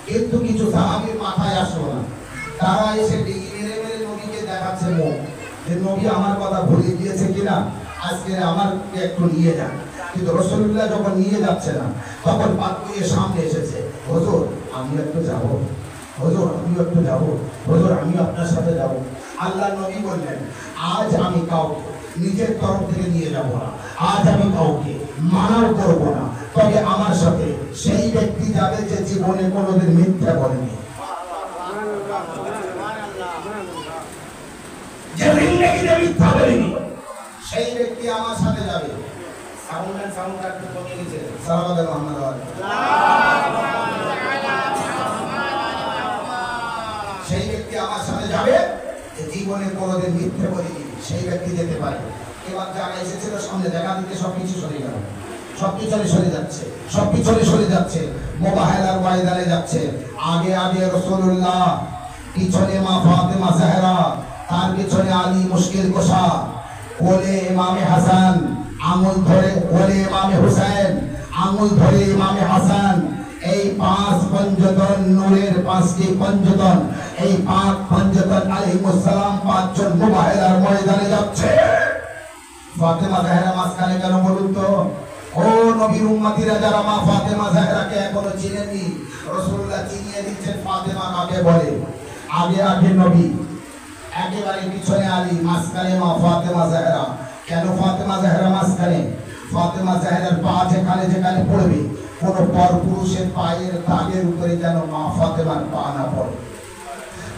কিন্তু কিছু সাহাবীর মাথায় আসলো না, তারা এসে ডিগি মেরে মেরে নবীকে দেখাচ্ছে মুখ, যে নবী আমার কথা ভুলে গিয়েছে কিনা, আজকে আমাকে একটু নিয়ে যান। কিন্তু রাসূলুল্লাহ যখন নিয়ে যাচ্ছে না, তখন পাকুয়ে সামনে এসেছে, হুজুর আমি একটু যাব, হুজুর আমিও একটু যাব, হুজুর আমিও আপনার সাথে যাব। আল্লাহ নবী বললেন, আজ আমি কাউকে নিজের তরফ থেকে নিয়ে যাব না, আজ আমি কাউকে মানাও করব না, তবে আমার সাথে সেই ব্যক্তি যাবে যে জীবনে কোনোদিন মিথ্যা বলেনি, যে জিন্দেগিতে মিথ্যা বলেনি, সেই ব্যক্তি আমার সাথে যাবে। সাউন্ডটা একটু কমিয়ে দিয়েছে। সালাওয়াত মুহাম্মদ সেই ব্যক্তি আমার সাথে যাবে যে জীবনে কোনোদিন মিথ্যে বলেনি, সেই ব্যক্তি যেতে পারে। এবার যারা এসেছিল সামনে দেখা দিতে সবকিছু সরে গেল, সবকিছু সরে যাচ্ছে, সবকিছু সরে যাচ্ছে, মুবাহালার ময়দানে যাচ্ছে। আগে আগে রাসূলুল্লাহ, পিছনে মা ফাতেমা জাহরা, তার পিছনে আলী মুশকিল কোষা, কোলে ইমামে হাসান, আঙ্গুল ধরে কোলে ইমামে হুসাইন, আঙ্গুল ধরে ইমামে হাসান। এই পাঁচ পঞ্চতন নূরের পাঁচটি পঞ্চতন, এই পাঁচ পঞ্চতন আলাইহিস সালাম পাঁচজন মুবাহালার ময়দানে যাচ্ছে। ফাতেমা জাহরা মাঝখানে কেন বলুন তো? ও নবীর উম্মতিরা যারা মা ফাতেমা জাহরাকে এখনো চিনেননি, রাসূলুল্লাহ চিনিয়ে দিচ্ছেন ফাতেমা কাকে বলে। আগে আগে নবী, একেবারে পিছনে আলী, মাঝখানে মা ফাতেমা জাহরা। কেন ফাতেমা জাহরা মাঝখানে? ফাতেমা জাহরার পা যেখানে যেখানে পড়বে, কোন পরপুরুষের পায়ের দাগের উপরে যেন মা ফাতেমার পা না পড়ে।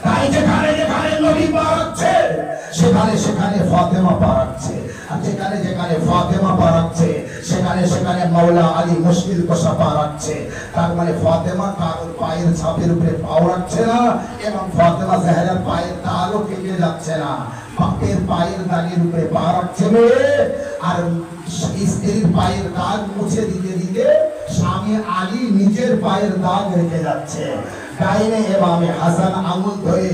তাই যেখানে যেখানে নবী পা রাখছে, সেখানে সেখানে ফাতেমা পা রাখছে, আর যেখানে যেখানে ফাতেমা পা রাখছে, সেখানে সেখানে মাওলা আলী মুশকিল কোষা পা রাখছে। তার মানে ফাতেমা কারোর পায়ের ছাপের উপরে পাও রাখছে না, এবং ফাতেমা জাহরার পায়ের দাগও কেটে যাচ্ছে না। বাপের পায়ের দাগের উপরে পা রাখছে আর স্ত্রীর পায়ের দাগ মুছে দিতে দিতে স্বামী আলী নিজের পায়ের দাগ রেখে যাচ্ছে। ডাইনে ইমামে হাসান আঙ্গুল ধরে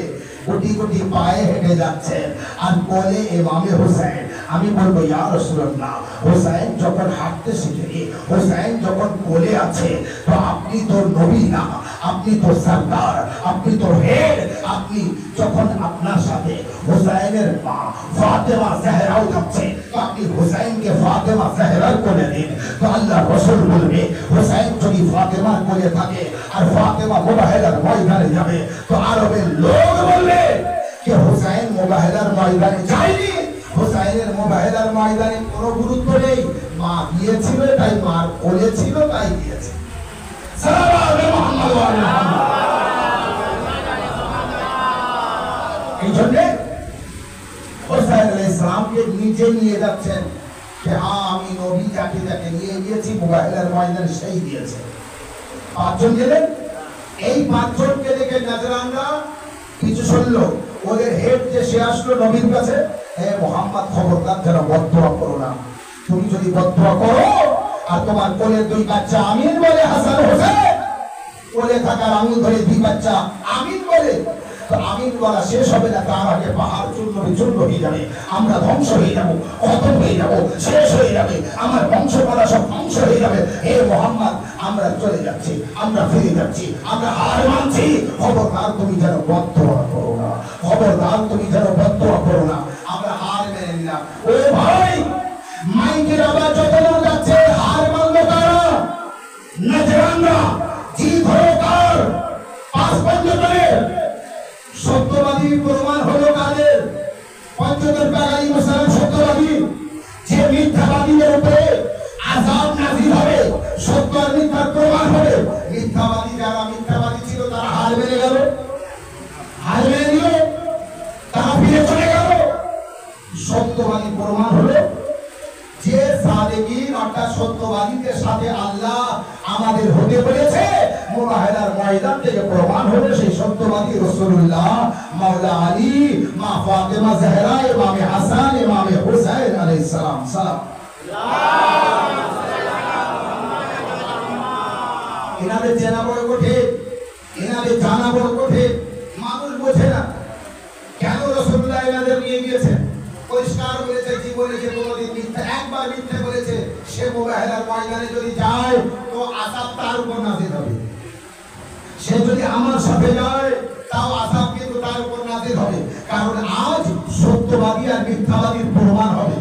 কোটি কোটি পায়ে হেঁটে যাচ্ছে, আর কোলে ইমামে হুসাইন। আমি বলবো ইয়া রাসূলুল্লাহ, হুসাইন যখন হাঁটতে শিখে, হুসাইন যখন কোলে আছে, তো আপনি তো নবী না, আপনি তো সরদার, আপনি তো হেড। আপনি যখন আপনার সাথে হুসাইনের মা ফাতেমা জাহরাও যাচ্ছে, তো আপনি হুসাইনকে ফাতেমা জাহরার কোলে দিন। তো আল্লাহ রাসূল বলবে, হুসাইন যদি ফাতেমার কোলে থাকে আর ফাতেমা মুবাহালার ময়দানে যাবে, তো আরবের লোক বলবে যে হুসাইন মুবাহালার ময়দানে যায়নি, হুসাইনের মুবাহালার ময়দানে কোনো গুরুত্ব নেই, মা গিয়েছিল তাই, মার কোলে ছিল তাই গিয়েছে। সাল্লাল্লাহু আলাইহি এই জন্য হুসাইন আলাইহিস সালামকে নিজে নিয়ে যাচ্ছেন যে হ্যাঁ আমি নবী যাকে যাকে নিয়ে গিয়েছি মুবাহালার ময়দানে সেই দিয়েছে। পাঁচজন গেলেন, এই পাঁচজনকে দেখে নাজরানরা কিছু শুনল। ওদের হেড যে সে আসলো নবীর কাছে, হে মুহাম্মদ খবরদার যেন বদদুয়া করো না, তুমি যদি বদদুয়া করো আর তোমার কোলের দুই বাচ্চা আমিন বলে, হাসান হোসেন কোলে থাকার আঙুল ধরে দুই বাচ্চা আমিন বলে, তো আমিন বলা শেষ হবে না, তার আগে পাহাড় চূর্ণ বিচূর্ণ হয়ে যাবে, আমরা ধ্বংস হয়ে যাবো, খতম হয়ে যাবো, শেষ হয়ে যাবে, আমার বংশমালা সব ধ্বংস হয়ে যাবে। হে মুহাম্মদ, আমরা চলে যাচ্ছি, আমরা ফিরে যাচ্ছি, আমরা হার মানছি, খবরদার তুমি যেন বদদুয়া করো না, খবরদার তুমি যেন বদদুয়া করো না, আমরা হার মেনে নিলাম। ও ভাই, মাইকের আওয়াজ যতদূর যাচ্ছে, হার মানল কারা? নাজরানরা। জিত হলো কার? পাঁচ পঞ্চতনের। সত্যবাদী প্রমাণ হলো কাদের? পঞ্চতন বাঙালি মুসলমান সত্যবাদী। যে মিথ্যাবাদীদের উপরে আযাব নাযিল হবে, সত্য আর মিথ্যার প্রমাণ হবে। মিথ্যাবাদী যারা মিথ্যাবাদী ছিল তারা হার মেনে গেল, হার মেনে নিল, তারা ফিরে চলে গেল। সত্যবাদী প্রমাণ হলো যে সাদেকিন অর্থাৎ সত্যবাদীদের সাথে আল্লাহ আমাদের হতে বলেছে, মুবাহালার ময়দান থেকে প্রমাণ হলো সেই সত্যবাদী রাসূলুল্লাহ, মাওলা আলী, মা ফাতেমা জাহরা, ইমামে হাসান, ইমামে হুসাইন আলাইহিস সালাম। সালাম। এনাদের চেনা বড় কঠিন, এনাদের জানা বড় কঠিন, মানুষ বোঝে না। কেন রাসূলুল্লাহ এনাদের নিয়ে গিয়েছেন? পরিষ্কার বলেছে, জীবনে যে কোনোদিন মিথ্যা, একবার মিথ্যা বলেছে, সে মুবাহালার ময়দানে যদি যায় তো আযাব তার উপর নাযিল হবে। সে যদি আমার সাথে যায় তাও আযাব কিন্তু তার উপর নাযিল হবে। কারণ আজ সত্যবাদী আর মিথ্যাবাদীর প্রমাণ হবে।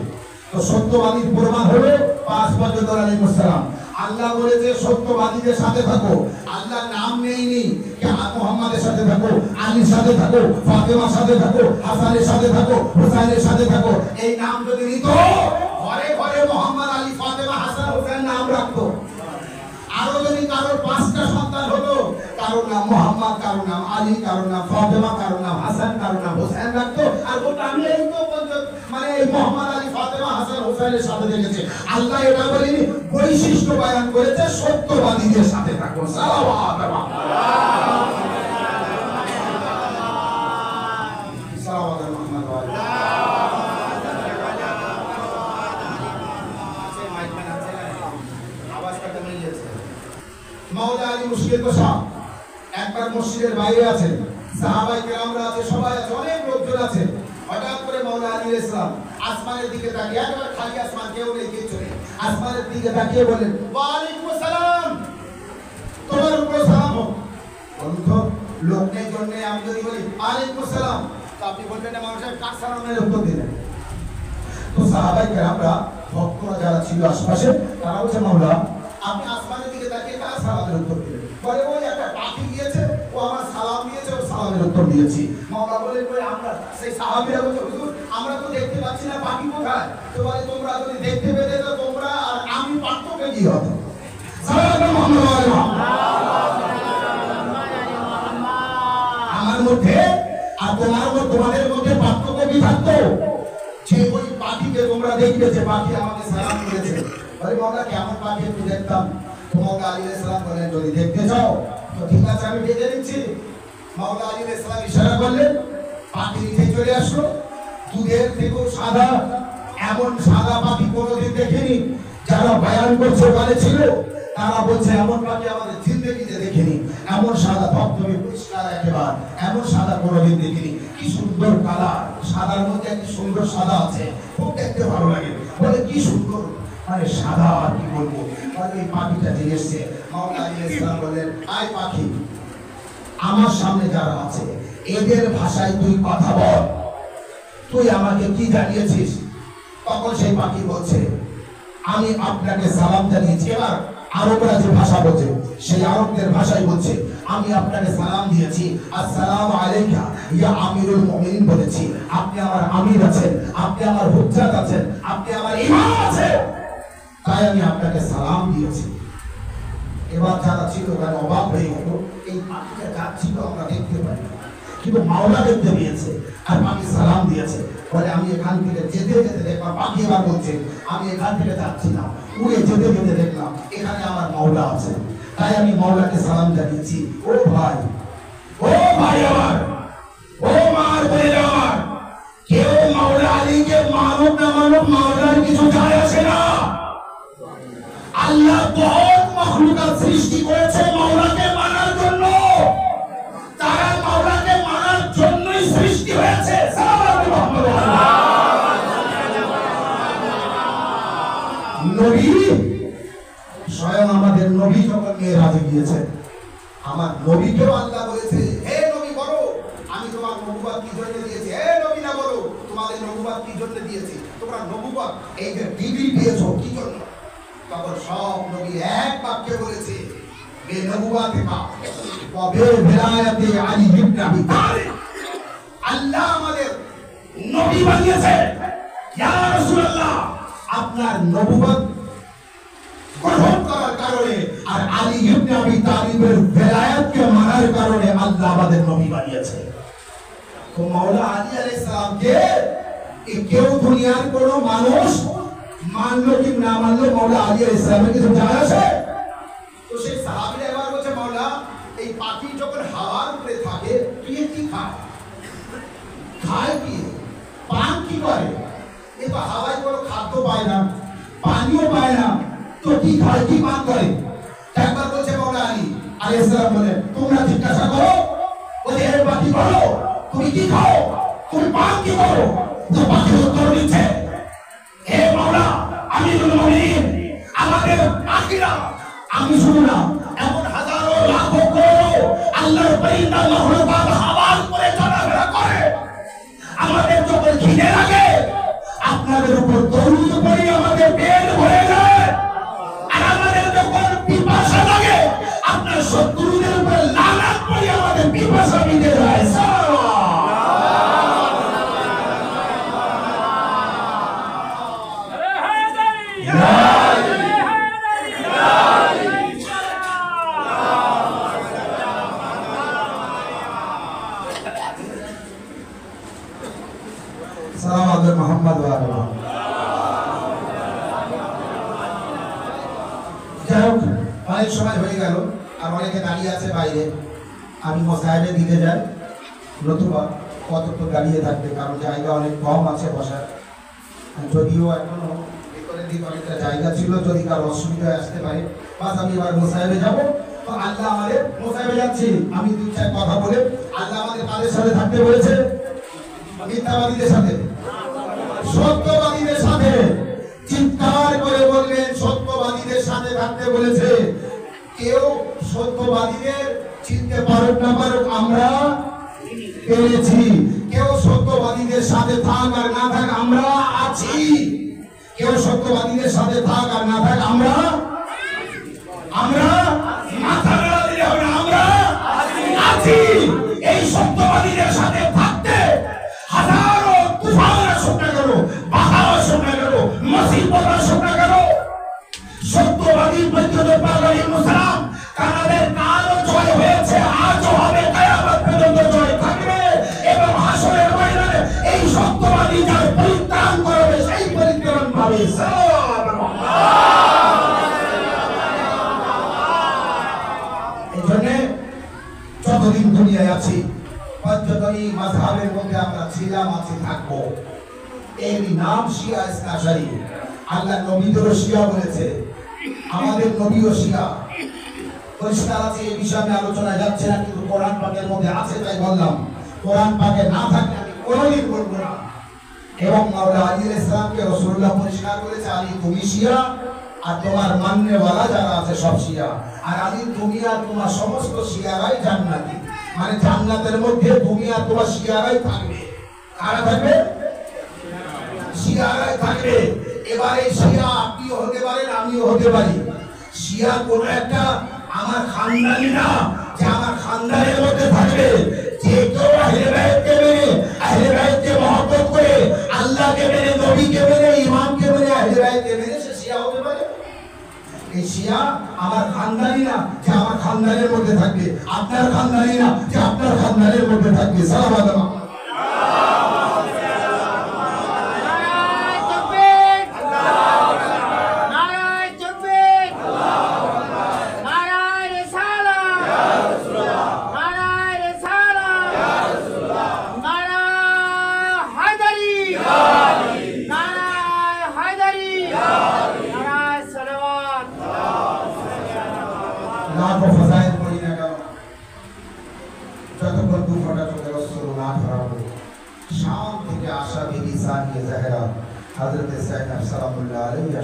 তো সত্যবাদীর প্রমাণ হলো পাঁচ পঞ্চতন আলাইহিস সালাম, আল্লাহ বলেছে সত্যবাদীদের সাথে থাকো। আল্লাহ নাম নেইনি যে মুহাম্মাদের সাথে থাকো, আলীর সাথে থাকো, ফাতেমার সাথে থাকো, হাসানের সাথে থাকো, হুসাইনের সাথে থাকো। এই নাম যদি নিত, ঘরে ঘরে মুহাম্মদ, আলী, ফাতেমা, হাসান, হুসাইন নাম রাখতো। আরো যদি কারোর 5টা সন্তান হতো, কারোর নাম মুহাম্মদ, কারোর নাম আলী, কারোর নাম ফাতেমা, কারোর নাম হাসান, কারোর নাম হুসাইন রাখতো। আর বলতো আমি এই তো মানে এই মুহাম্মদ, আলী, ফাতেমা, হাসান, হুসাইনের সাথে দেখেছে। আল্লাহ এটা বলেনি, বৈশিষ্ট্য বয়ান করেছে সত্যবাদীদের সাথে থাকো। সালাওয়াত মাওলা আলী মুশকিল কোষা একবার মসজিদের বাইরে আছেন, সাহাবায়ে কেরামরা আছে, সবাই আছে, অনেক লোকজন আছে। হঠাৎ করে মাওলা আলী ইসলাম আসমানের দিকে তাকিয়ে, একবার খালি আসমান, কেউ নেই, কিছু নেই, আসমানের দিকে তাকিয়ে বলেন, ওয়া আলাইকুম আসসালাম, তোমার উপর সালাম হোক। বন্ধু, লোক নেই, জন্য আমি যদি বলি আলাইকুম আসসালাম, তো আপনি বলবেন না মানুষের কার সালামের উত্তর দিলেন? তো সাহাবায়ে কেরামরা, ভক্তরা যারা ছিল আশেপাশে, তারা বলছে, মাওলা আপনি আসমানের দিকে তাকিয়ে কার সালামের উত্তর দিলেন? বলে ওই একটা পাখি গিয়েছে, ও আমার সালাম দিয়েছে, ও সালামের উত্তর দিয়েছি। মাওলা বলেন, কই আমরা? সেই সাহাবীরা বলছে, হুজুর আমরা তো দেখতে পাচ্ছি না, পাখি কোথায়? তো বলে, তোমরা যদি দেখতে পেতে তো তোমরা আর আমি পার্থক্য কি হতো? আমার মধ্যে আর তোমাদের মধ্যে পার্থক্য কি থাকতো? যে ওই পাখিকে তোমরা দেখবে, যে পাখি আমাকে সালাম করেছে, বলে মাওলা কেমন পাখি একটু দেখতাম। মাওলা আলী ইসলাম বলেন, যদি দেখতে চাও তো ঠিক আছে, আমি ডেকে দিচ্ছি। মাওলা আলী ইসলাম ইশারা করলেন, পাখি নিচে চলে আসলো। দুধের থেকেও সাদা, এমন সাদা পাখি কোনোদিন দেখিনি। যারা বয়ান করছে ওখানে ছিল, তারা বলছে এমন পাখি আমাদের জিন্দেগিতে দেখিনি, এমন সাদা ধবধবে পরিষ্কার একেবারে, এমন সাদা কোনোদিন দেখিনি। কি সুন্দর কালার, সাদার মধ্যে একটি সুন্দর সাদা আছে, খুব দেখতে ভালো লাগে। বলে কি সুন্দর, মানে সাদা, আর কি বলবো। এই পাখিটা যে এসছে, মাওলা আলী ইসলাম বললেন, আয় পাখি, আমার সামনে যারা আছে এদের ভাষায় তুই কথা বল, তুই আমাকে কি জানিয়েছিস? তখন সেই পাখি বলছে, আমি আপনাকে সালাম জানিয়েছি। এবার আরবরা যে ভাষা বলছে, সেই আরবদের ভাষায় বলছে, আমি আপনাকে সালাম দিয়েছি, আসসালামু আলাইকা ইয়া আমিরুল মুমিনিন বলেছি। আপনি আমার আমির আছেন, আপনি আমার হুজ্জাত আছেন, আপনি আমার ইমাম আছেন, তাই আমি আপনাকে সালাম দিয়েছি। এবার যারা ছিল তারা অবাক হয়ে গেল, এই পাখিটা যাচ্ছিল আমরা দেখতে পাই, কিন্তু মাওলা দেখতে পেয়েছে আর পাখি সালাম দিয়েছে। বলে আমি এখান থেকে যেতে যেতে দেখলাম, পাখি এবার বলছে, আমি এখান থেকে যাচ্ছি না, উড়ে যেতে যেতে দেখলাম এখানে আমার মাওলা আছে, তাই আমি মাওলাকে সালাম জানিয়েছি। ও ভাই, ও ভাই আমার, ও মার বলে আমার, কেউ মাওলা আলীকে মানুক না মানুক, মাওলার কিছু যায় আসে না। আল্লাহ বহুত মাখলুকাত সৃষ্টি করেছে মাওলাকে মানার জন্য, তারা মাওলাকে মানার জন্যই সৃষ্টি হয়েছে। নবী, স্বয়ং আমাদের নবী যখন মেরাজে গিয়েছেন, আমার নবীকেও আল্লাহ বলেছে, হে নবী বলো আমি তোমার নবুয়ত কি জন্য দিয়েছি। হে নবী না বলো তোমাদের নবুয়ত কি জন্য দিয়েছি, তোমরা নবুয়ত এই যে ডিগ্রি পেয়েছো কি জন্য? তখন সব নবী এক বাক্যে বলেছে, বে নবুয়ত কা ওয়া বে ভিলায়াতে আলী ইবনে আবি তালিব, আল্লাহ আমাদের নবী বানিয়েছে। ইয়া রাসূলুল্লাহ, আপনার নবুয়ত গ্রহণ করার কারণে আর আলী ইবনে আবি তালিবের ভিলায়াতকে মানার কারণে আল্লাহ আমাদের নবী বানিয়েছে। তো মাওলা আলী আলাইহিস সালামকে কেউ দুনিয়ার কোনো মানুষ মানলো কি না মানলো, মাওলা আলী আলাইহিস সালামের কিছু যায় আসে? তো সেই সাহাবীরা এবার বলছে, মাওলা এই পাখি যখন হাওয়ার উপরে থাকে তুই কি খায়? খায় কি? পান কি করে? এ তো হাওয়ায় কোনো খাদ্য পায় না, পানিও পায় না, তো কি খায়, কি পান করে? একবার বলছে মাওলা আলী আলাইহিস সালাম বলেন, তোমরা জিজ্ঞাসা করো, বলে হে পাখি বলো তুমি কি খাও, তুমি পান কি করো? তো পাখি উত্তর দিচ্ছে, হে মাওলা আমিরুল মুমিনিন, আমাদের পাখিরা, আমি শুনো না, এমন হাজারো লাখো করো আল্লাহর পরিন্দা মাখলুকাত হাওয়ার উপরে চলাফেরা করে। আমাদের যখন খিদে লাগে আপনাদের উপর দরুদ পড়ি আমাদের পেট ভরে যায়, আর আমাদের যখন সালাওয়াত মুহাম্মদ ওয়া আলি মুহাম্মদ। যাই হোক, অনেক সময় হয়ে গেল আর অনেকে দাঁড়িয়ে আছে বাইরে, আমি মোসাহেবে দিতে যাই, নতুবা কত তো দাঁড়িয়ে থাকবে, কারণ জায়গা অনেক কম আছে বসার। যদিও এখনো ভিতরের দিকে অনেকটা জায়গা ছিল, যদি কারো অসুবিধা আসতে পারে। বাস আমি এবার মোসাহেবে যাবো, তো আল্লাহ আমাদের মোসাহেবে যাচ্ছি। আমি দুই চার কথা বলে, আল্লাহ আমাদের কাদের সাথে থাকতে বলেছে? মিথ্যাবাদীদের সাথে, সত্যবাদীদের সাথে। চিৎকার করে বলবেন, সত্যবাদীদের সাথে থাকতে বলেছে। কেউ সত্যবাদীদের চিনতে পারুক না পারুক, আমরা পেরেছি। কেউ সত্যবাদীদের সাথে থাক আর না থাক, আমরা আছি। কেউ সত্যবাদীদের সাথে থাক আর না থাক, আমরা মাথা নাড়া দিলে হবে, আমরা আছি। এই সত্যবাদীদের সাথে থাকতে হাজারো তুফান আসুক না কেন, বাধা আসুক না কেন, মুসিবত আসুক না কেন, সত্যবাদী পর্যন্ত পাগলের মুসলাম কানাদের কালও জয় হয়েছে, আজও হবে, কিয়ামত পর্যন্ত জয় থাকবে। এবং হাসরের ময়দানে এই সত্যবাদী যার পরিত্রাণ করবে, সেই পরিত্রাণ পাবে। এই জন্য যতদিন দুনিয়ায় আছি, পঞ্চদলী মাযহাবের মধ্যে আমরা ছিলাম, আছি, থাকবো। এর নাম শিয়া ইসনা শরীফ। আল্লাহ নবীদেরও শিয়া বলেছে, আমাদের নবীও শিয়া। পরিষ্কার আছে, এই বিষয়ে আলোচনা যাচ্ছে না, কিন্তু কোরআন পাকের মধ্যে আছে, তাই বললাম। কোরআন পাকে না থাকলে আমি কোনোদিন বলবো না। এবং মাওলা আলী আলাইহিস সালামকে রাসূলুল্লাহ পরিষ্কার করেছে, আলী তুমি শিয়া আর তোমার মাননেওয়ালা যারা আছে সব শিয়া। আর আলী তুমি আর তোমার সমস্ত শিয়ারাই জান্নাতি, মানে জান্নাতের মধ্যে তুমি আর তোমার শিয়ারাই থাকবে। কারা থাকবে? শিয়ারাই থাকবে। এবারে শিয়া আপনিও হতে পারেন, আমিও হতে পারি। শিয়া কোন একটা আমার খানদানি না যে আমার খানদানের মধ্যে থাকবে। যে কেউ আহলে বাইতকে মেনে, আহলে বাইতকে মহব্বত করে, আল্লাহকে মেনে, নবীকে মেনে, ইমামকে মেনে, আহলে বাইতকে মেনে, সে শিয়া হতে পারে। এই শিয়া আমার খানদানি না যে আমার খানদানের মধ্যে থাকবে, আপনার খানদানি না যে আপনার খানদানের মধ্যে থাকবে। সালাম আলাইকুম।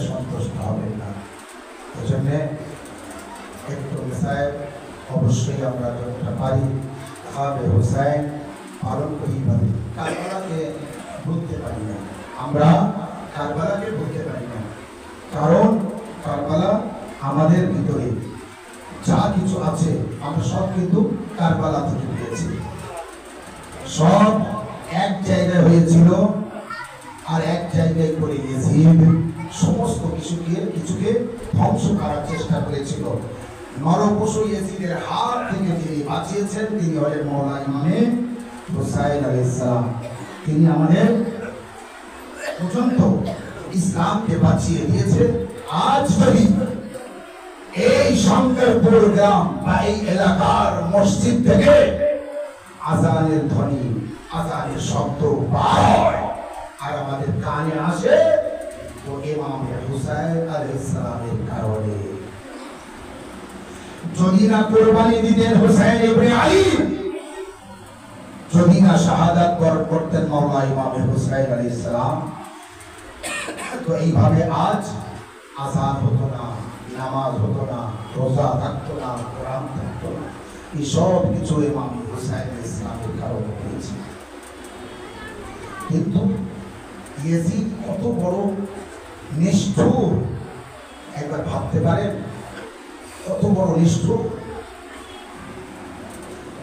সন্তুষ্ট হবেন না। এজন্য একটু মিসাইল অবশ্যই আমরা যতটা পারি খাবে হুসাইন পালন করি পারি। কারবালাকে ভুলতে পারি না, আমরা কারবালাকে ভুলতে পারি না। কারণ কারবালা আমাদের ভিতরে যা কিছু আছে আমরা সব কিন্তু কারবালা থেকে পেয়েছি। সব এক জায়গায় হয়েছিল আর এক জায়গায় করে ইয়াজিদ সমস্ত কিছুকে ধ্বংস করার চেষ্টা করেছিল। নরপশু ইয়াজিদের হাত থেকে যিনি বাঁচিয়েছেন তিনি হলেন মাওলা ইমামে হুসাইন আলাইহিস সালাম। তিনি আমাদের পর্যন্ত ইসলামকে বাঁচিয়ে দিয়েছেন। আজ যদি এই শঙ্করপুর গ্রাম বা এই এলাকার মসজিদ থেকে আজানের ধ্বনি, আজানের শব্দ বার হয় আর আমাদের কানে আসে, তো ইমামে হুসাইন আলাইহিস সালামের কারণে। যদি না কুরবানি দিতেন হুসাইন ইবনে আলী, যদি না শাহাদাত বরণ করতেন মাওলা ইমামে হুসাইন আলাইহিস সালাম, তো এইভাবে আজ আযান হতো না, নামাজ হতো না, রোজা থাকতো না, কোরআন থাকতো না। এই সব কিছু ইমামে হুসাইন আলাইহিস সালামের কারণে হয়েছে। কিন্তু ইয়াজিদ কত বড় নিষ্ঠুর, একবার ভাবতে পারেন কত বড় নিষ্ঠুর।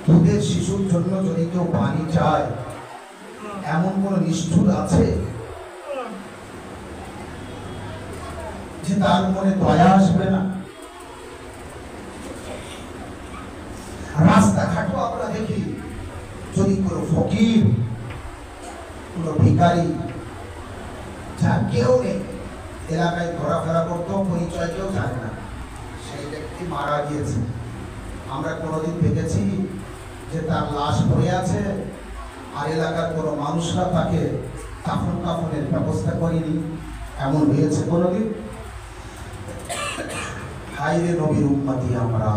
দুধের শিশুর জন্য যদি কেউ পানি চায়, এমন কোন নিষ্ঠুর আছে যে তার মনে দয়া আসবে না? রাস্তাঘাটও আমরা দেখি, যদি কোনো ফকির, কোনো ভিখারি যার কেউ নেই, এলাকায় ঘোরাফেরা করতো, পরিচয় কেউ জানে না, সেই ব্যক্তি মারা গিয়েছে। আমরা কোনোদিন দেখেছি যে তার লাশ পড়ে আছে আর এলাকার কোনো মানুষরা তাকে কাফন কাফনের ব্যবস্থা করেনি? এমন হয়েছে কোনোদিন? হায়রে নবীর উম্মতি আমরা,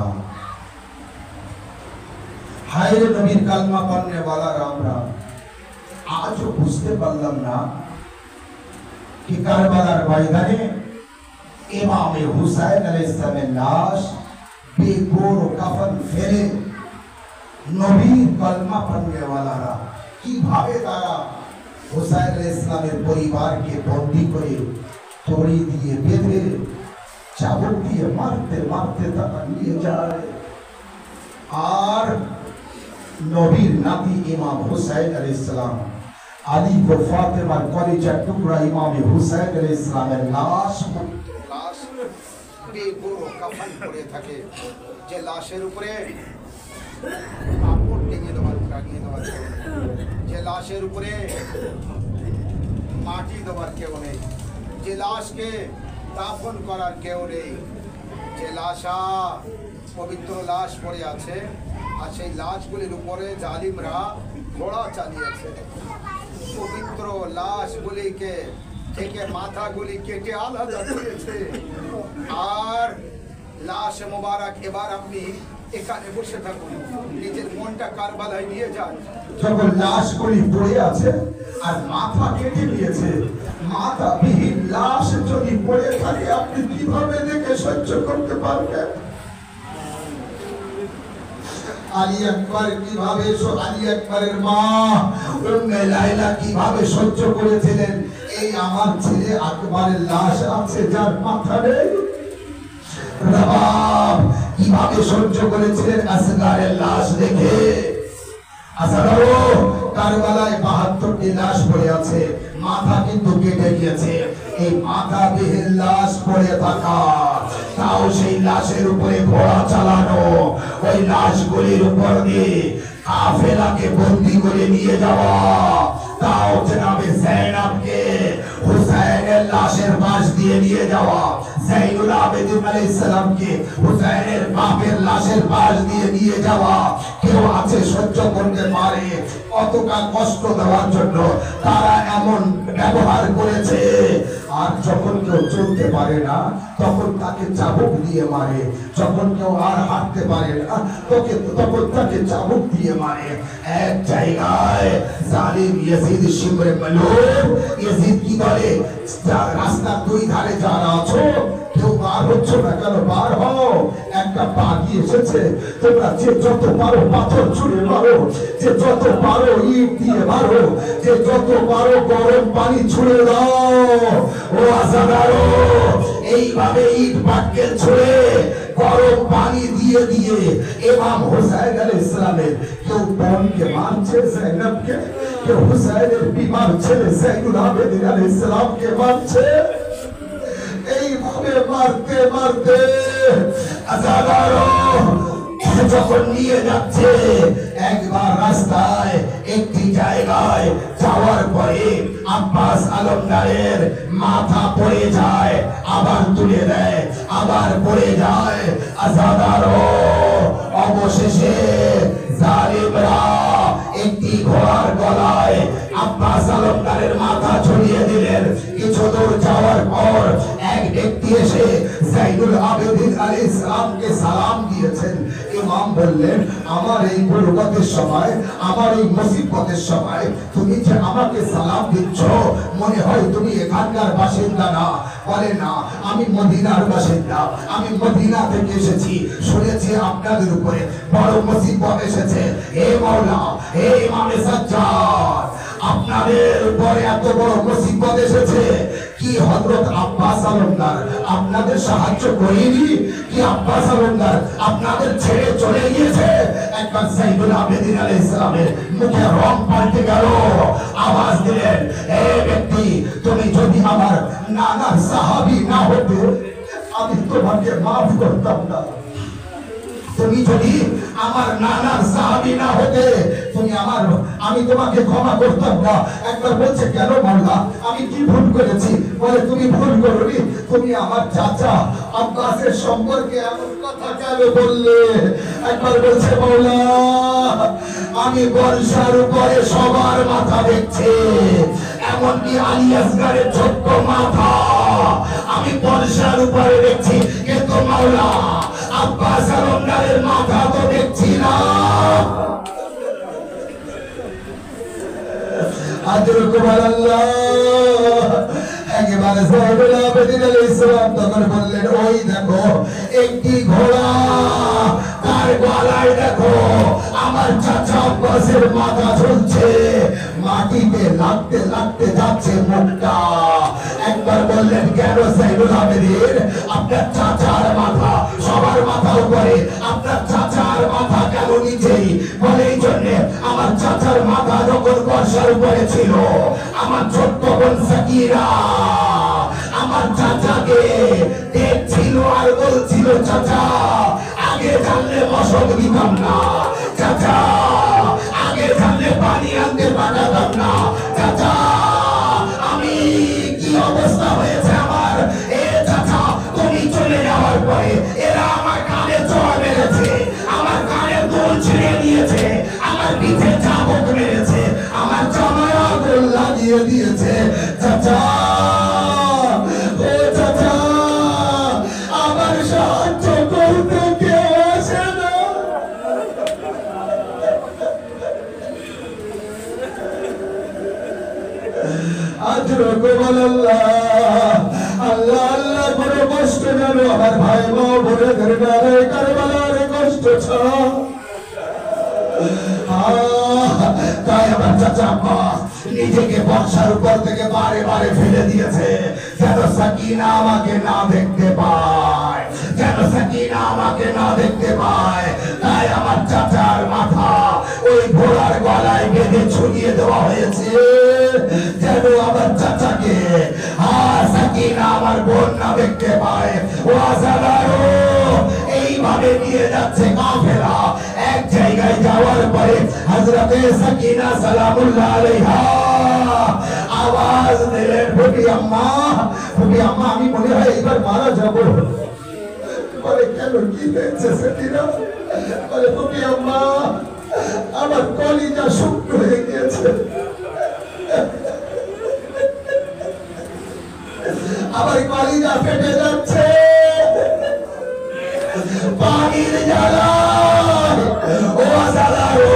হায়রে নবীর কালমা পড়নে ওয়ালারা আমরা। আজও বুঝতে পারলাম না कि কারবালার ময়দানে ইমামে হুসাইন আলাইহিস সালামের লাশ বেগোর কাফন ফেলে নবীর কালমা পড়নে ওয়ালারা কিভাবে তারা হুসাইন আলাইহিস সালামের পরিবারকে বন্দী করে দড়ি দিয়ে বেঁধে চাবুক দিয়ে মারতে মারতে তারা নিয়ে যায়। আর নবীর নাতি ইমাম হুসাইন আলাইহিস সালাম, আলী ও ফাতেমার কলিজার টুকরা ইমাম হুসাইন আলাইহিস সালামের লাশ বেগোর কাফন পড়ে থাকে, যে লাশের উপরে কাপড় টেনে দেওয়ার টাঙিয়ে দেওয়ার, যে লাশের উপরে মাটি দেওয়ার কেউ নেই, যে লাশকে দাফন করার কেউ নেই, যে লাশা পবিত্র লাশ পড়ে আছে, আর সেই লাশগুলির উপরে জালিমরা ঘোড়া চালিয়েছে। পবিত্র লাশগুলিকে থেকে মাথাগুলি কেটে আলাদা করেছে। আর লাশ মোবারক এবার আপনি এখানে বসে থাকুন, নিজের মনটা কারবালায় নিয়ে যান। যখন লাশগুলি পড়ে আছে আর মাথা কেটে দিয়েছে, মাথা বিহীন লাশ যদি পড়ে থাকে আপনি কিভাবে দেখে সহ্য করতে পারবেন? আলী আকবর কিভাবে, আলী আকবরের মা উম্মে লায়লা কিভাবে সহ্য করেছিলেন? এই আমার ছেলে আকবরের লাশ আছে যার মাথা নেই। রবাব কিভাবে সহ্য করেছিলেন আসগারের লাশ দেখে? আসগারও কারবালায় ৭২টি লাশ পড়ে আছে, মাথা কিন্তু কেটে গিয়েছে। এই মাথা বিহীন লাশ পড়ে থাকা, তাও সেই লাশের উপরে ঘোড়া চালানো, ওই লাশগুলির উপর দিয়ে কাফেলাকে বন্দী করে নিয়ে যাওয়া, তাও জনাবে যায়েনবকে হুসাইনের লাশের পাশ দিয়ে নিয়ে যাওয়া, যাইনুল আবেদিন আলাইহিস সালামকে হুসাইনের বাপের লাশের পাশ দিয়ে নিয়ে যাওয়া। কেউ আছে সহ্য করতে পারে? কতটা কষ্ট দেওয়ার জন্য তারা এমন ব্যবহার করেছে। আর যখন কেউ চলতে পারে না তখন তাকে চাবুক দিয়ে মারে, যখন কেউ আর হাঁটতে পারে না তখন তাকে চাবুক দিয়ে মারে। এক জায়গায় জালিম ইয়াজিদ শিবরে মালুম, ইয়াজিদ কি বলে, রাস্তার দুই ধারে যারা আছো কেউ বার হচ্ছ না কেন? বার হও, একটা বাঘি এসেছে, তোমরা যে যত পারো পাথর ছুঁড়ে মারো, যে যত পারো ইট দিয়ে মারো, যে যত পারো গরম পানি ছুঁড়ে দাও। ও আজাদারো, এইভাবে ইট পাটকেল ছুঁড়ে গরম পানি দিয়ে দিয়ে ইমাম হুসাইন আলাইহিস সালামের কেউ বোনকে মারছে, যায়েনবকে, কেউ হুসাইনের বিমার ছেলে যাইনুল আবেদিন আলাইহিস সালামকে মারছে। এইভাবে মারতে মারতে আজাদারো যখন নিয়ে যাচ্ছে, একবার রাস্তায় একটি জায়গায় যাওয়ার পরে আব্বাস আলমদারের মাথা পড়ে যায়, আবার তুলে দেয়, আবার পড়ে যায়। আজাদারো অবশেষে জালিমরা একটি ঘোড়ার গলায় আব্বাস আলমদারের মাথা ঝুলিয়ে দিলেন। কিছু দূর যাওয়ার পর এক ব্যক্তি এসে যাইনুল আবেদিন আলাইহিস সালামকে সালাম দিয়েছেন। ইমাম বললেন, আমার এই গুরবতের সময়, আমার এই মুসিবতের সময় তুমি যে আমাকে সালাম দিচ্ছ, মনে হয় তুমি এখানকার বাসিন্দা না। বলে না, আমি মদিনার বাসিন্দা, আমি মদিনা থেকে এসেছি, শুনেছি আপনাদের উপরে বড় মুসিবত এসেছে। হে মাওলা, হে ইমামে সাজ্জাদ, আপনাদের উপরে এত বড় মুসিবত এসেছে কি হযরত আব্বাস আলমদার আপনাদের সাহায্য করেনি? কি আব্বাস আলমদার আপনাদের ছেড়ে চলে গিয়েছে? একবার যাইনুল আবেদিন আলাইহিস সালামের মুখে রং পাল্টে গেল, আওয়াজ দিলেন, হে ব্যক্তি, তুমি যদি আমার নানার সাহাবী না হতে আমি তোমাকে মাফ করতাম না। তুমি যদি আমার নানার সাহাবী না হতে আমি তোমাকে ক্ষমা করতাম না। একবার বলছে, কেন মাওলা? আমি আমি কি ভুল করেছি? বলে তুমি ভুল করোনি, তুমি আমার চাচা আব্বাসের সম্পর্কে এমন কথা কেন বললে? একবার বলছে মাওলা আমি বর্ষার উপরে সবার মাথা দেখছি, এমনকি আলী আসগারের ছোট্ট মাথা আমি বর্ষার উপরে দেখছি, কিন্তু মাওলা আব্বাস আর ওমরের মাথা তো দেখছি না। একেবারে সাহেবুল আবেদিন আলাইহিস সালাম তখন বললেন ওই দেখো একটি ঘোড়া, তার গলায় দেখো আমার চাচা আব্বাসের মাথা ঝুলছে, মাটিতে লাগতে লাগতে যাচ্ছে মুখটা। একবার বললেন কেন সাহেবুল আবেদিন, আপনার চাচার মাথা সবার মাথা উপরে, আপনার চাচার মাথা কেন নিচেই? বলে এই জন্যে আমার চাচার মাথা যখন বর্ষার উপরে ছিল, আমার ছোট্ট বোন সাকিরা আমার চাচাকে দেখছিল আর বলছিল চাচা আগে জানলে মশক দিতাম না, চাচা আগে জানলে পানি আনতে পাঠাতাম না, চাচা আমি কি অবস্থা হয়েছে আমার, এ চাচা তুমি চলে যাওয়ার পরে এরা আমার কানে চড় মেরেছে, আমার কানে দোল ছিঁড়ে নিয়েছে, আমার পিঠে চাবুক মেরেছে, আমার জামায় আগুন লাগিয়ে দিয়েছে, চাচা ও চাচা আমার সাহায্য করতে কেউ আসে না। আজ রকম আল্লাহ আল্লাহ আল্লাহ করে কষ্ট জানো আমার ভাই মা বলে ধরে কারবালার কষ্ট ছাড়া। তাই আমার চাচা আব্বাস নিজেকে বর্ষার উপর থেকে বারে বারে ফেলে দিয়েছে, যেন সাকিনা আমাকে না দেখতে পায়, যেন সাকিনা আমাকে না দেখতে পায়। তাই আমার চাচার মাথা ওই ঘোড়ার গলায় বেঁধে ঝুলিয়ে দেওয়া হয়েছে, যেন আমার চাচাকে সাকিনা আমার বোন না দেখতে পায়। ও আসাদারো এইভাবে নিয়ে যাচ্ছে কাফেলা, এক জায়গায় যাওয়ার পরে হযরতে সাকিনা সালামুল্লাহ আলাইহা আওয়াজ দিলেন ফুপি আম্মা, ফুপি আম্মা আমি মনে হয় এবার মারা যাব। বলে কেন কি হয়েছে সাকিনা? বলে ফুপি আম্মা আমার কলিজা শুকনো হয়ে গিয়েছে, আমার কলিজা ফেটে যাচ্ছে পানির জ্বালায়। ও আসাদারো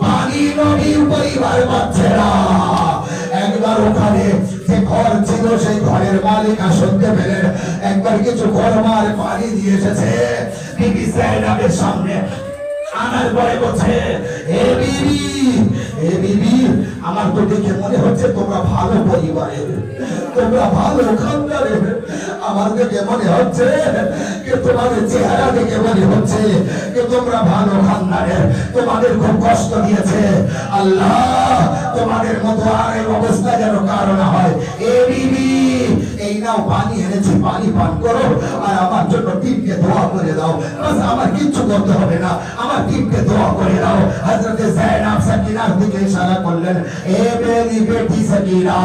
পানি নদীর পরিবার পাচ্ছে না। একবার ওখানে যে ঘর ছিল সেই ঘরের মালিক শুনতে পেলেন, একবার কিছু গরমার পানি দিয়ে এসেছে বিবি জাইনাবের সামনে আনার পরে বলছে এ বিবি আমার তো দেখে মনে হচ্ছে তোমরা ভালো পরিবারের, তোমরা ভালো খানদারের, আমার দেখে মনে হচ্ছে যে তোমাদের চেহারা দেখে মনে হচ্ছে যে তোমরা ভালো খানদারের, তোমাদের খুব কষ্ট দিয়েছে আল্লাহ, তোমাদের মতো আর এই অবস্থা যেন কারো না হয়। এ বিবি এই নাও পানি এনেছি, পানি পান করো আর আমার জন্য টিমকে দোয়া করে দাও, বাস আমার কিচ্ছু করতে হবে না, আমার টিমকে দোয়া করে দাও। হযরতে যায়েনব সাকিনার দিকে ইশারা করলেন, এ মেরি বেটি সাকিনা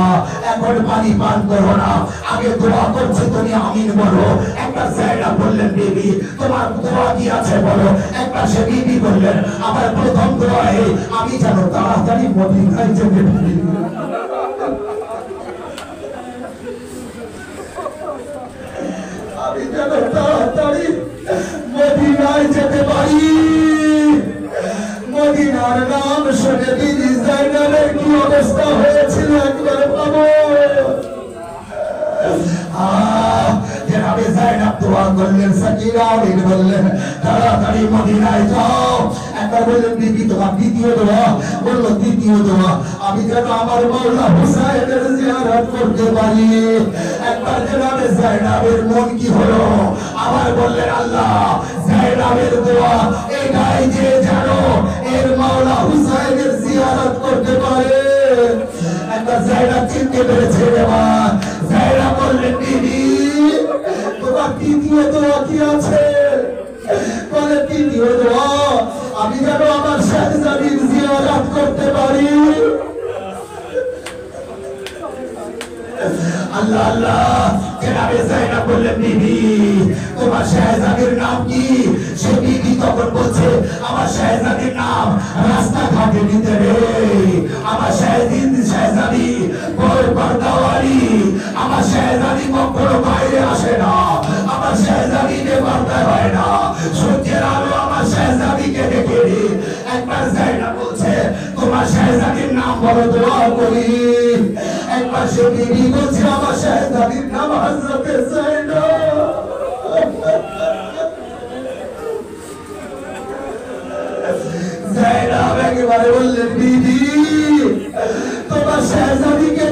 এখন পানি পান করো না, আগে দোয়া করছি তুমি আমিন বলো। একবার যায়েনব বললেন বিবি তোমার দোয়া কি আছে বলো। একবার সে বিবি বললেন আমার প্রথম দোয়া এই আমি যেন তাড়াতাড়ি মদিনায় যেতে পারি, আমি যেন তাড়াতাড়ি মদিনায় যেতে পারি। মদিনার নাম শুনে বিবি যায়েনবের কি অবস্থা হয়েছিল একবার ভাবো। জনাবে যায়েনব দোয়া করলেন, সাকিনা আমিন বললেন তাড়াতাড়ি মদিনায় যাও। একবার বললেন বিবি তোমার দ্বিতীয় দোয়া, বলল দ্বিতীয় দোয়া আমি যেন আমার মাওলা হুসাইনের জিয়ারত করতে পারি। একবার জনাবে যায়েনবের মন কি হলো, আবার বললেন আল্লাহ যায়েনবের দোয়া এটাই যে জানো এর মাওলা হুসাইনের জিয়ারত করতে পারে। একবার যায়েনব চিনতে পেরেছে, এবার যায়েনব বললেন বিবি তোমার তৃতীয় দোয়া কি আছে? বলে তৃতীয় দোয়া আমি যেন আমার শাহজাদির জিয়ারত করতে পারি। আল্লাহ আল্লাহ জনাবে যায়নাব বললেন বিবি তোমার শাহজাদির নাম কি? সে বিবি তখন বলছে আমার শাহজাদির নাম রাস্তাঘাটে নিতে রে, আমার শাহজাদি বড় পর্দাওয়ালি, আমার শাহজাদি কখনো বাইরে আসে না, আমার শাহজাদি বেপর্দায় হয় না, সূর্যের আলো আমার শাহজাদিকে দেখে রে। একবার যায়নাব বলছে তোমার শাহজাদির নাম বলো দোয়া করি। একবার সে বিবি বলছে আমার শাহজাদির নাম হযরতে যায়নাব। যায়নাব একেবারে বললেন বিবি তোমার শাহজাদিকে